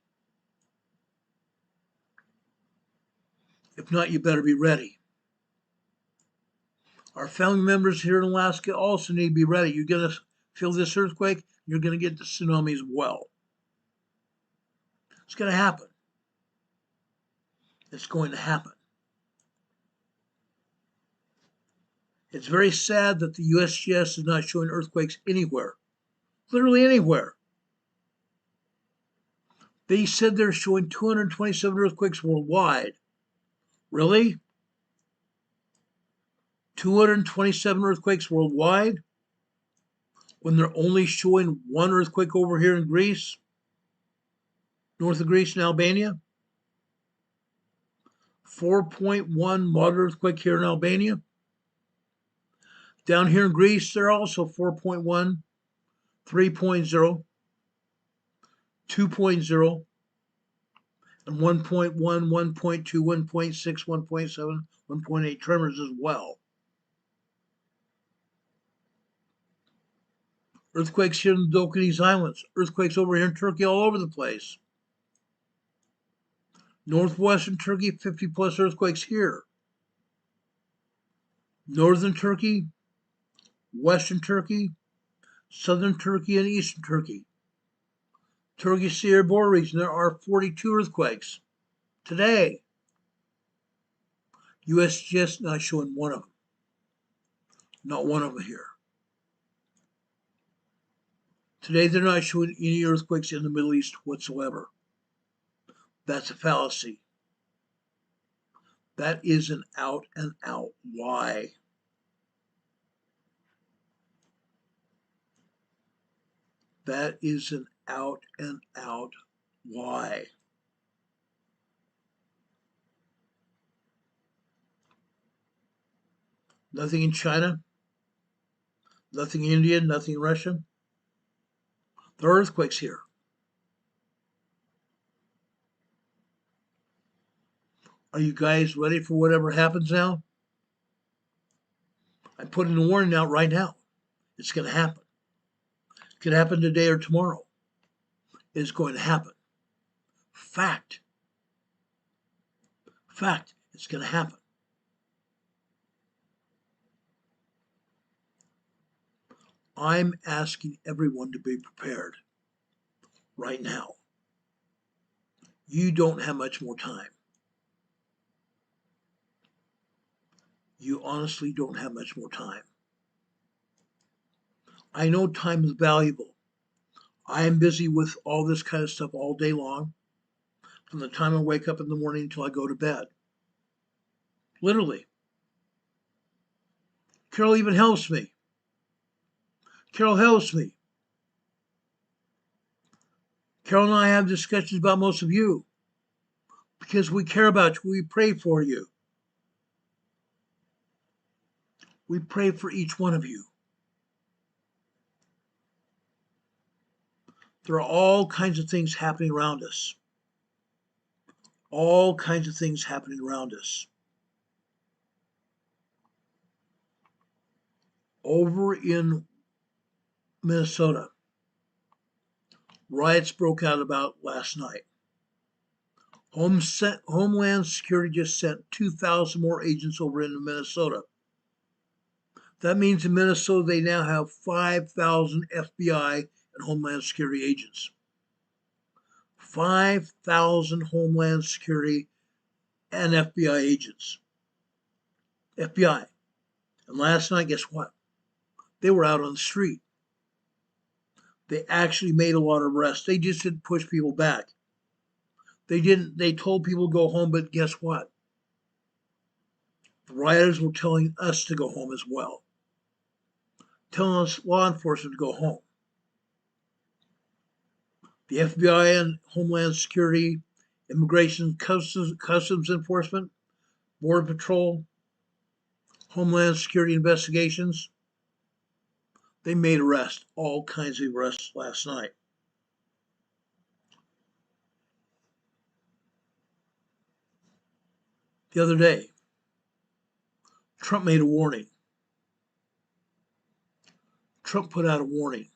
S2: If not, you better be ready. Our family members here in Alaska also need to be ready. You're going to feel this earthquake, you're going to get the tsunami as well. It's going to happen. It's going to happen. It's very sad that the USGS is not showing earthquakes anywhere, literally anywhere. They said they're showing 227 earthquakes worldwide. Really? 227 earthquakes worldwide? When they're only showing one earthquake over here in Greece, north of Greece in Albania? 4.1 moderate earthquake here in Albania. Down here in Greece, they're also 4.1, 3.0, 2.0, and 1.1, 1.2, 1.6, 1.7, 1.8 tremors as well. Earthquakes here in the Dolkines Islands, earthquakes over here in Turkey all over the place. Northwestern Turkey, 50 plus earthquakes here. Northern Turkey, Western Turkey, Southern Turkey, and Eastern Turkey. Turkish Sea Airborne region, there are 42 earthquakes today. USGS not showing one of them. Not one of them here. Today they're not showing any earthquakes in the Middle East whatsoever. That's a fallacy. That is an out and out lie. That is an out and out lie. Nothing in China, nothing in India, nothing in Russia. There are earthquakes here. Are you guys ready for whatever happens now? I'm putting a warning out right now. It's going to happen. It could happen today or tomorrow. It's going to happen. Fact. Fact. It's going to happen. I'm asking everyone to be prepared right now. You don't have much more time. You honestly don't have much more time. I know time is valuable. I am busy with all this kind of stuff all day long, from the time I wake up in the morning until I go to bed. Literally. Carol even helps me. Carol helps me. Carol and I have discussions about most of you because we care about you. We pray for you. We pray for each one of you. There are all kinds of things happening around us. All kinds of things happening around us. Over in Minnesota, riots broke out about last night. Homeland Security just sent 2,000 more agents over into Minnesota. That means in Minnesota they now have 5,000 FBI and Homeland Security agents. 5,000 Homeland Security and FBI agents. FBI. And last night, guess what? They were out on the street. They actually made a lot of arrests. They just didn't push people back. They told people to go home, but guess what? The rioters were telling us to go home as well. Telling us law enforcement to go home. The FBI and Homeland Security, Immigration Customs Enforcement, Border Patrol, Homeland Security Investigations, they made arrests, all kinds of arrests last night. The other day, Trump made a warning. Trump put out a warning.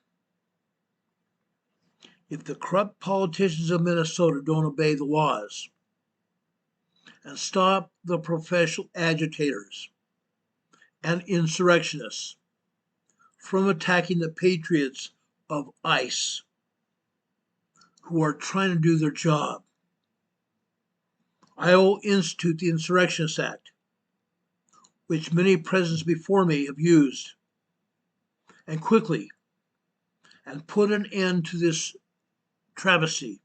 S2: If the corrupt politicians of Minnesota don't obey the laws and stop the professional agitators and insurrectionists from attacking the patriots of ICE who are trying to do their job, I will institute the Insurrectionist Act, which many presidents before me have used, and quickly, and put an end to this travesty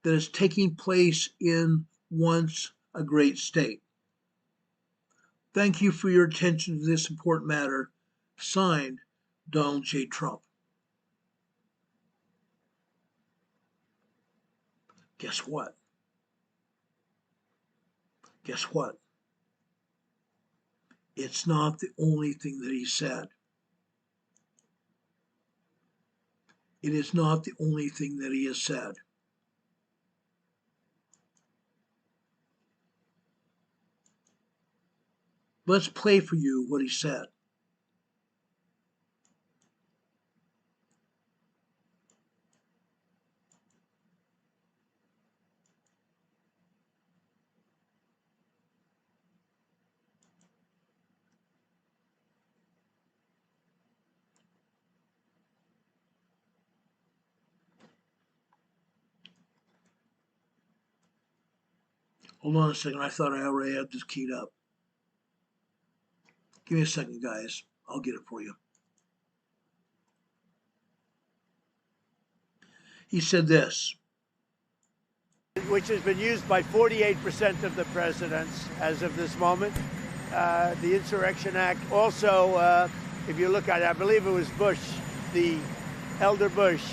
S2: that is taking place in once a great state. Thank you for your attention to this important matter. Signed, Donald J. Trump. Guess what? Guess what? It's not the only thing that he said. It is not the only thing that he has said. Let's play for you what he said. Hold on a second. I thought I already had this keyed up. Give me a second, guys. I'll get it for you. He said this.
S3: Which has been used by 48% of the presidents as of this moment. The Insurrection Act also, if you look at it, I believe it was Bush, the elder Bush,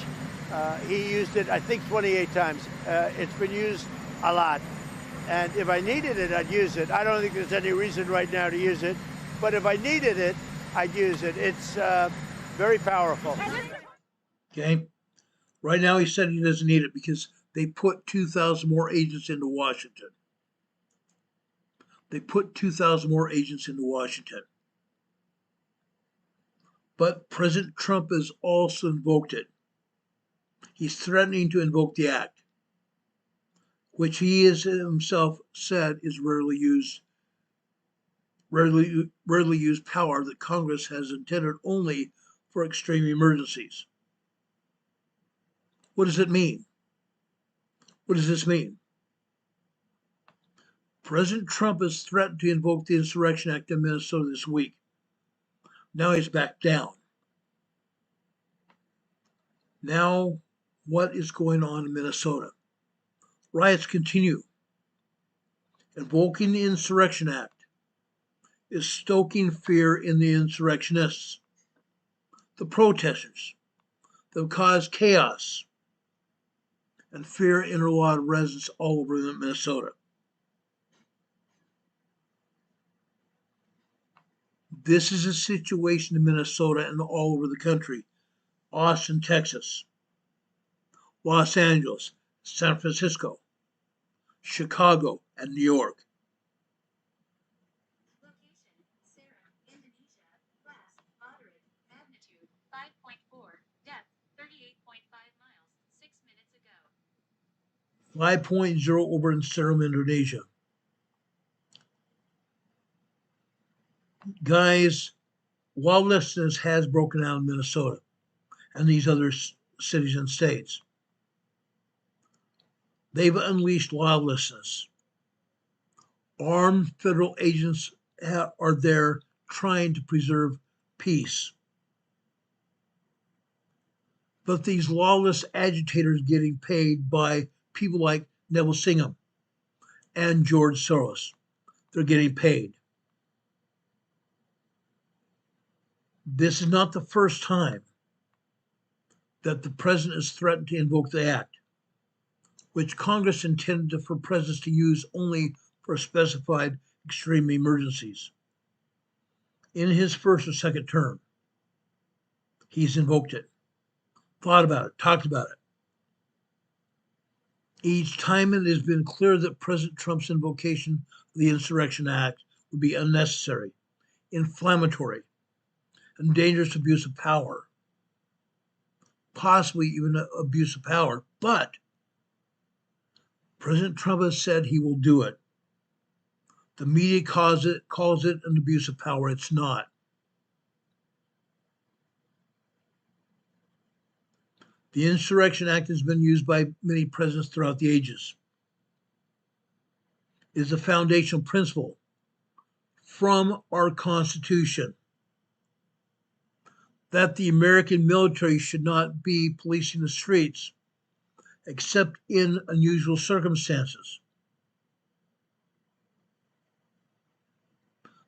S3: he used it, I think, 28 times. It's been used a lot. And if I needed it, I'd use it. I don't think there's any reason right now to use it. But if I needed it, I'd use it. It's very powerful.
S2: Okay. Right now, he said he doesn't need it because they put 2,000 more agents into Washington. They put 2,000 more agents into Washington. But President Trump has also invoked it. He's threatening to invoke the act, which he has himself said is rarely used power that Congress has intended only for extreme emergencies. What does it mean? What does this mean? President Trump has threatened to invoke the Insurrection Act in Minnesota this week. Now he's backed down. Now, what is going on in Minnesota? Riots continue. Invoking the Insurrection Act is stoking fear in the insurrectionists, the protesters that have caused chaos and fear in a lot of residents all over Minnesota. This is a situation in Minnesota and all over the country. Austin, Texas, Los Angeles, San Francisco, Chicago, and New York.
S4: Location, Sarah, Indonesia. Class, moderate. Magnitude, 5.4. Depth, 38.5 miles. 6 minutes ago.
S2: 5.0 over in Seram, Indonesia. Guys, lawlessness has broken out in Minnesota and these other cities and states. They've unleashed lawlessness. Armed federal agents are there trying to preserve peace. But these lawless agitators getting paid by people like Neville Singham and George Soros. They're getting paid. This is not the first time that the president has threatened to invoke the act, which Congress intended for presidents to use only for specified extreme emergencies. In his first or second term, he's invoked it, thought about it, talked about it. Each time it has been clear that President Trump's invocation of the Insurrection Act would be unnecessary, inflammatory, and dangerous abuse of power, possibly even abuse of power. But President Trump has said he will do it. The media calls it an abuse of power. It's not. The Insurrection Act has been used by many presidents throughout the ages. It is a foundational principle from our Constitution that the American military should not be policing the streets except in unusual circumstances.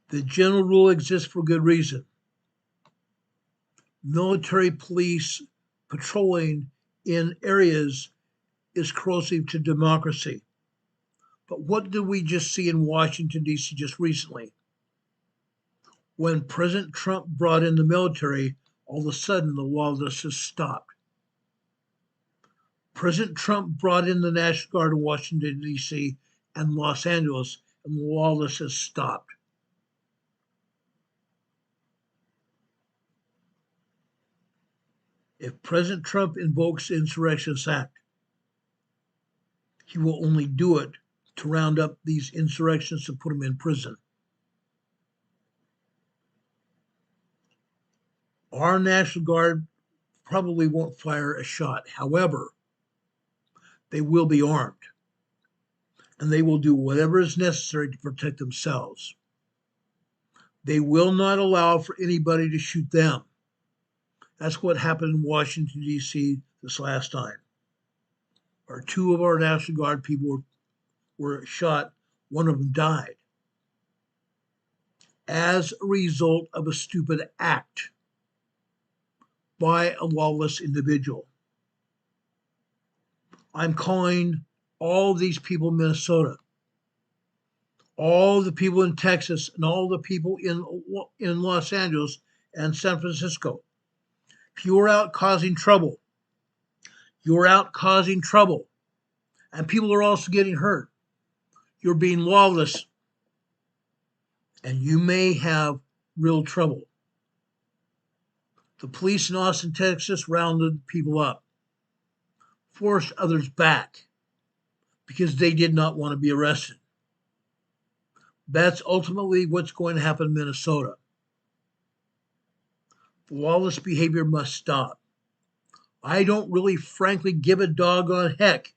S2: The general rule exists for good reason. Military police patrolling in areas is corrosive to democracy. But what did we just see in Washington, D.C. just recently? When President Trump brought in the military, all of a sudden the lawlessness stopped. President Trump brought in the National Guard in Washington, D.C. and Los Angeles, and the lawlessness stopped. If President Trump invokes the Insurrection Act, he will only do it to round up these insurrectionists and put them in prison. Our National Guard probably won't fire a shot. However, they will be armed, and they will do whatever is necessary to protect themselves. They will not allow for anybody to shoot them. That's what happened in Washington, D.C. this last time. Two of our National Guard people were shot. One of them died as a result of a stupid act by a lawless individual. I'm calling all these people in Minnesota, all the people in Texas, and all the people in Los Angeles and San Francisco. If you're out causing trouble, you're out causing trouble, and people are also getting hurt. You're being lawless, and you may have real trouble. The police in Austin, Texas rounded people up, forced others back because they did not want to be arrested. That's ultimately what's going to happen in Minnesota. Lawless behavior must stop. I don't really, frankly, give a doggone heck.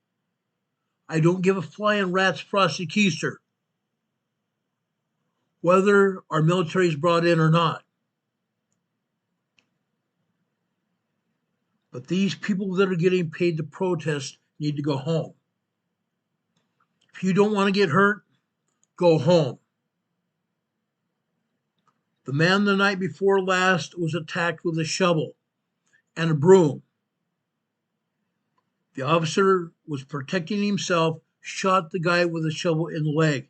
S2: I don't give a flying rat's frosty keister whether our military is brought in or not. But these people that are getting paid to protest need to go home. If you don't want to get hurt, go home. The man the night before last was attacked with a shovel and a broom. The officer was protecting himself, shot the guy with a shovel in the leg.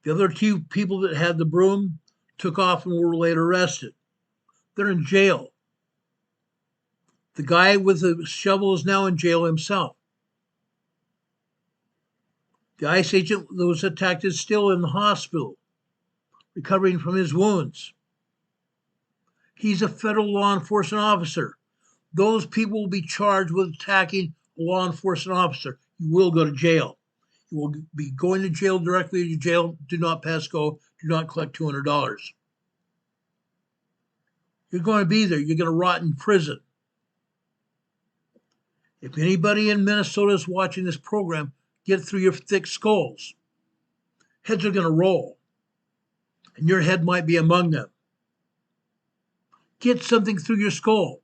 S2: The other two people that had the broom took off and were later arrested. They're in jail. The guy with the shovel is now in jail himself. The ICE agent that was attacked is still in the hospital, recovering from his wounds. He's a federal law enforcement officer. Those people will be charged with attacking a law enforcement officer, you will go to jail. You will be going to jail directly to jail. Do not pass go. Do not collect $200. You're going to be there. You're going to rot in prison. If anybody in Minnesota is watching this program, get through your thick skulls. Heads are going to roll, and your head might be among them. Get something through your skull.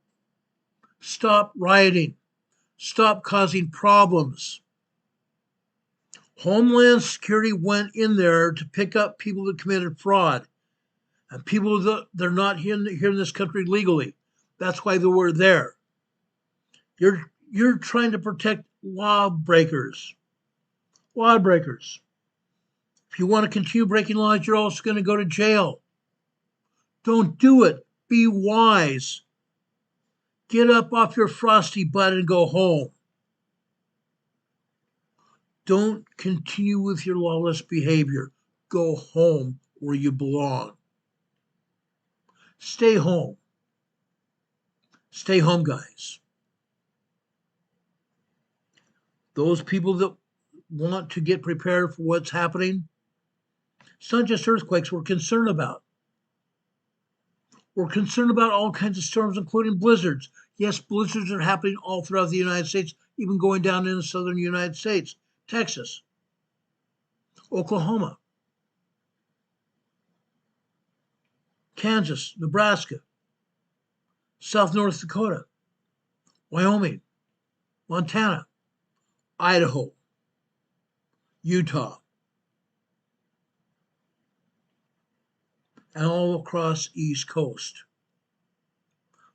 S2: Stop rioting. Stop causing problems. Homeland Security went in there to pick up people that committed fraud and people that they're not here in this country legally. That's why they were there. You're trying to protect lawbreakers. Lawbreakers. If you want to continue breaking laws, you're also going to go to jail. Don't do it. Be wise. Get up off your frosty butt and go home. Don't continue with your lawless behavior. Go home where you belong. Stay home. Stay home, guys. Those people that want to get prepared for what's happening, it's not just earthquakes we're concerned about. We're concerned about all kinds of storms, including blizzards. Yes, blizzards are happening all throughout the United States, even going down in the southern United States, Texas, Oklahoma, Kansas, Nebraska, South North Dakota, Wyoming, Montana, Idaho, Utah, and all across East Coast,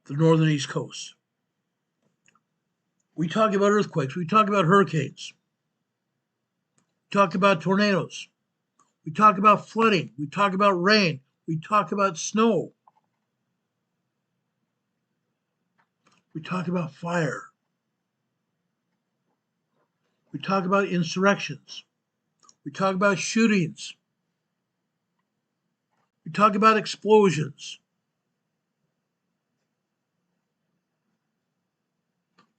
S2: the northern East Coast. We talk about earthquakes. We talk about hurricanes. We talk about tornadoes. We talk about flooding. We talk about rain. We talk about snow. We talk about fire. We talk about insurrections. We talk about shootings. We talk about explosions.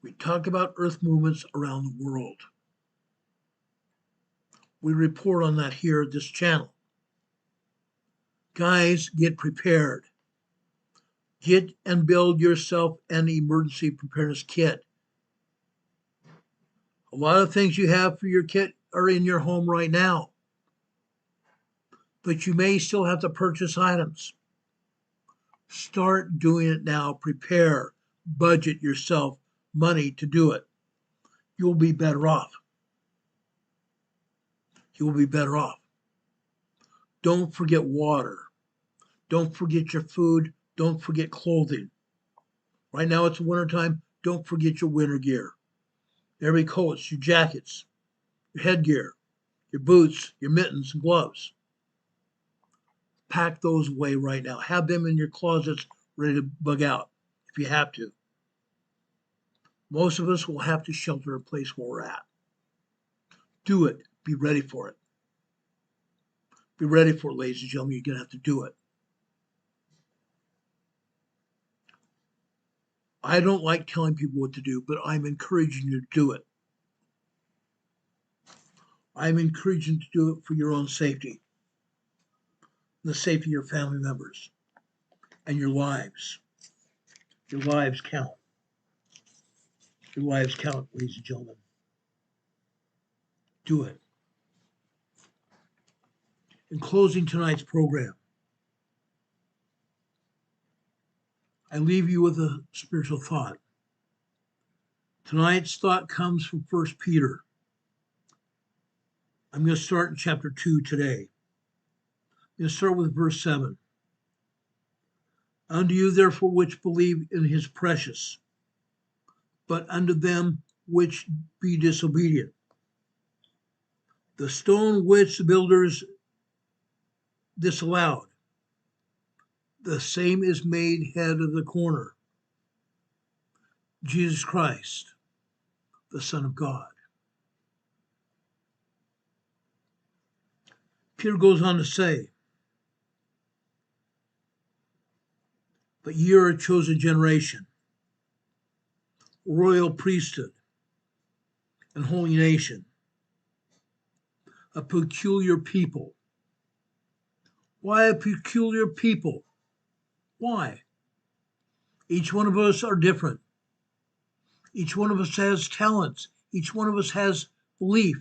S2: We talk about earth movements around the world. We report on that here at this channel. Guys, get prepared. Get and build yourself an emergency preparedness kit. A lot of things you have for your kit are in your home right now, but you may still have to purchase items. Start doing it now. Prepare. Budget yourself money to do it. You'll be better off. You'll be better off. Don't forget water. Don't forget your food. Don't forget clothing. Right now it's wintertime. Don't forget your winter gear. Every coats, your jackets, your headgear, your boots, your mittens and gloves. Pack those away right now. Have them in your closets ready to bug out if you have to. Most of us will have to shelter a place where we're at. Do it. Be ready for it. Be ready for it, ladies and gentlemen. You're going to have to do it. I don't like telling people what to do, but I'm encouraging you to do it. I'm encouraging you to do it for your own safety, the safety of your family members, and your lives. Your lives count. Your lives count, ladies and gentlemen. Do it. In closing tonight's program, I leave you with a spiritual thought. Tonight's thought comes from 1 Peter. I'm going to start in chapter 2 today. I'm going to start with verse 7. Unto you, therefore, which believe in his precious, but unto them which be disobedient, the stone which the builders disallowed, the same is made head of the corner, Jesus Christ, the Son of God. Peter goes on to say, but ye are a chosen generation, royal priesthood, and holy nation, a peculiar people. Why a peculiar people? Why? Each one of us are different. Each one of us has talents. Each one of us has belief.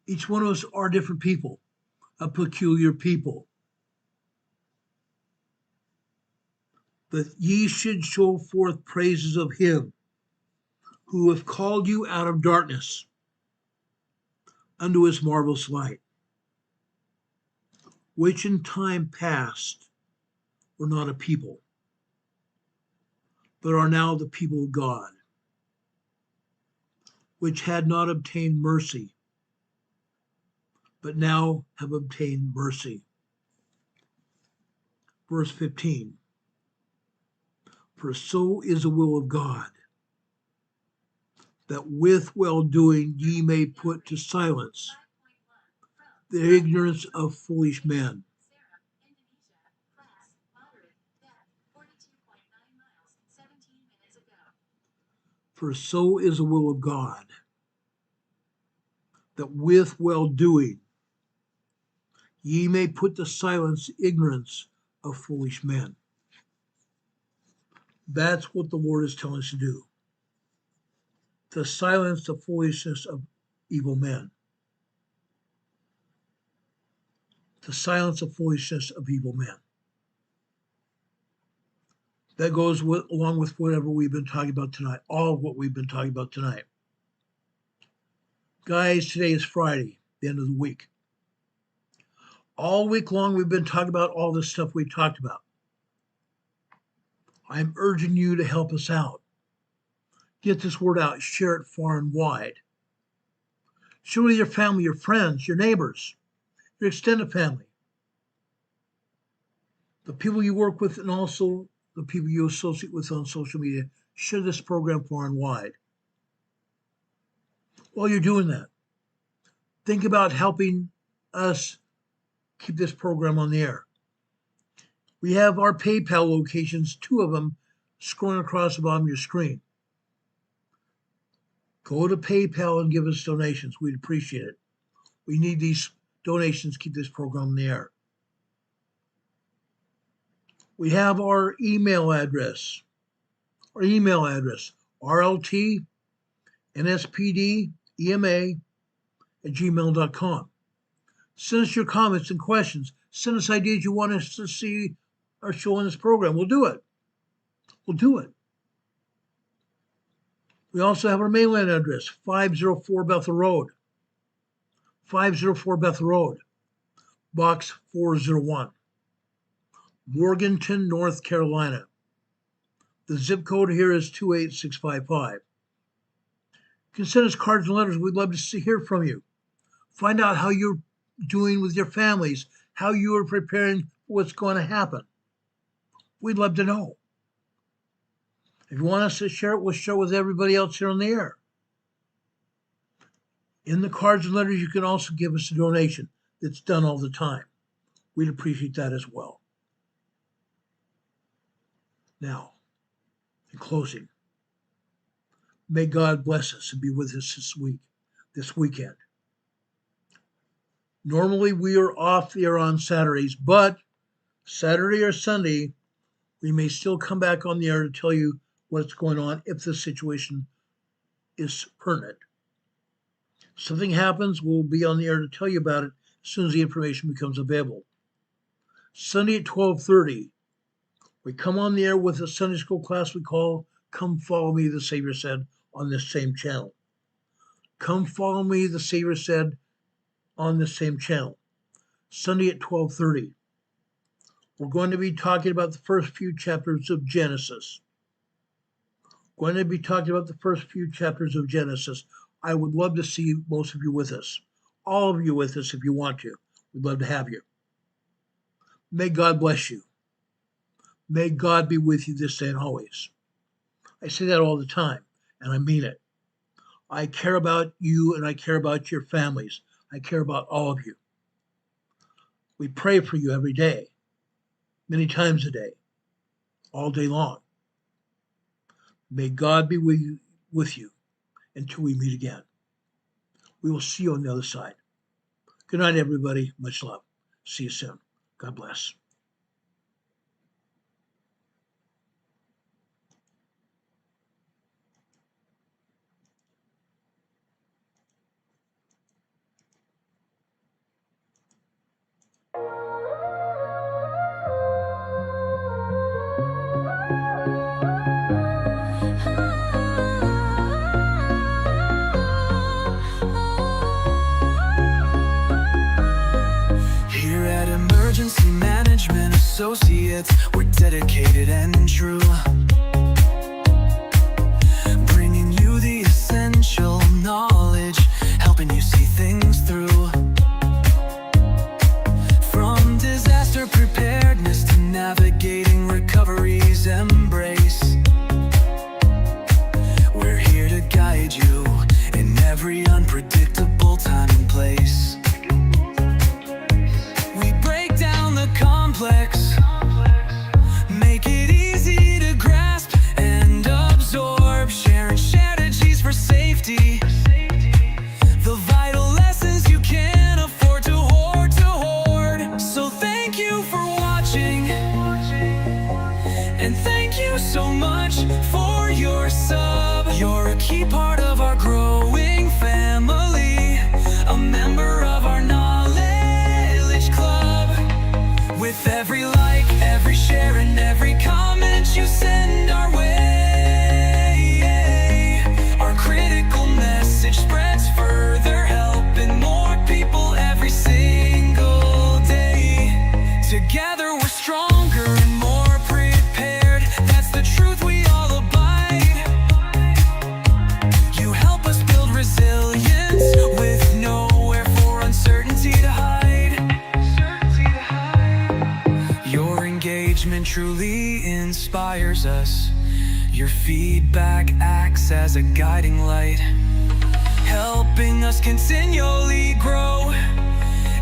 S2: Each one of us are different people, a peculiar people. That ye should show forth praises of him who hath called you out of darkness unto his marvelous light, which in time past were not a people, but are now the people of God, which had not obtained mercy, but now have obtained mercy. Verse 15, for so is the will of God, that with well-doing ye may put to silence the ignorance of foolish men. For so is the will of God, that with well-doing ye may put to silence the ignorance of foolish men. That's what the Lord is telling us to do. To silence the foolishness of evil men. To silence the foolishness of evil men. That goes along with whatever we've been talking about tonight, all of what we've been talking about tonight. Guys, today is Friday, the end of the week. All week long, we've been talking about all this stuff we talked about. I'm urging you to help us out. Get this word out, share it far and wide. Share it with your family, your friends, your neighbors, your extended family, the people you work with, and also the people you associate with on social media. Share this program far and wide. While you're doing that, think about helping us keep this program on the air. We have our PayPal locations, 2 of them, scrolling across the bottom of your screen. Go to PayPal and give us donations. We'd appreciate it. We need these donations to keep this program on the air. We have our email address. RLT NSPD EMA at gmail.com. Send us your comments and questions. Send us ideas you want us to see or show on this program. We'll do it. We'll do it. We also have our mainland address, 504 Bethel Road. 504 Bethel Road, Box 401, Morganton, North Carolina. The zip code here is 28655. You can send us cards and letters. We'd love to hear from you. Find out how you're doing with your families, how you are preparing for what's going to happen. We'd love to know. If you want us to share it, we'll share it with everybody else here on the air. In the cards and letters, you can also give us a donation. That's done all the time. We'd appreciate that as well. Now, in closing, may God bless us and be with us this weekend. Normally, we are off the air on Saturdays, but Saturday or Sunday, we may still come back on the air to tell you what's going on if the situation is pertinent. If something happens, we'll be on the air to tell you about it as soon as the information becomes available. Sunday at 12:30, we come on the air with a Sunday school class we call Come Follow Me, the Savior Said, on this same channel. Come Follow Me, the Savior Said, on the same channel. Sunday at 12:30. We're going to be talking about the first few chapters of Genesis. I would love to see most of you with us. All of you with us if you want to. We'd love to have you. May God bless you. May God be with you this day and always. I say that all the time, and I mean it. I care about you and I care about your families. I care about all of you. We pray for you every day, many times a day, all day long. May God be with you until we meet again. We will see you on the other side. Good night, everybody. Much love. See you soon. God bless.
S1: Here at Emergency Management Associates, we're dedicated and true, bringing you the essential knowledge, helping you see things through. From disaster preparedness to navigating recovery's embrace, we're here to guide you in every unpredictable time and place. We break down the complex, make it easy to grasp and absorb, sharing strategies for safety, the vital lessons you can't afford to hoard. So thank you for watching, and thank you so much for your sub. You're a key part of our growing family, a member of our knowledge club. With every like, every share, and every comment you send our way, our critical message spreads further, helping more people every single day. Together we're stronger and more prepared. That's the truth we all abide. You help us build resilience with nowhere for uncertainty to hide. Your engagement truly inspires us. Your feedback acts as a guiding light, helping us continually grow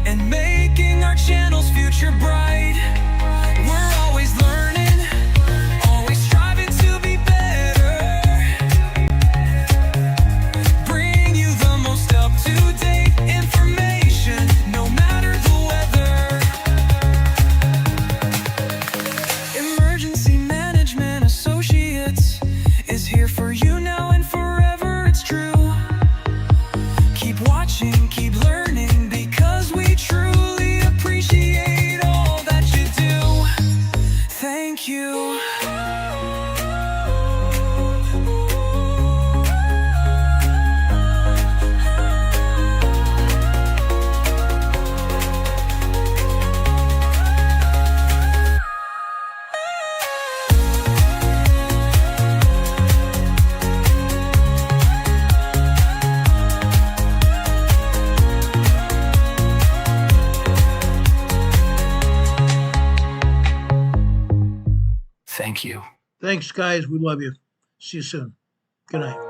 S1: and making our channel's future bright. We're always learning, always striving to be better, bring you the most up-to-date information, no matter the weather. Emergency Management Associates is here for you now and forever, it's true. Keep watching, keep learning, because we truly appreciate all that you do. Thank you. Thank you.
S2: Thanks, guys. We love you. See you soon. Good night.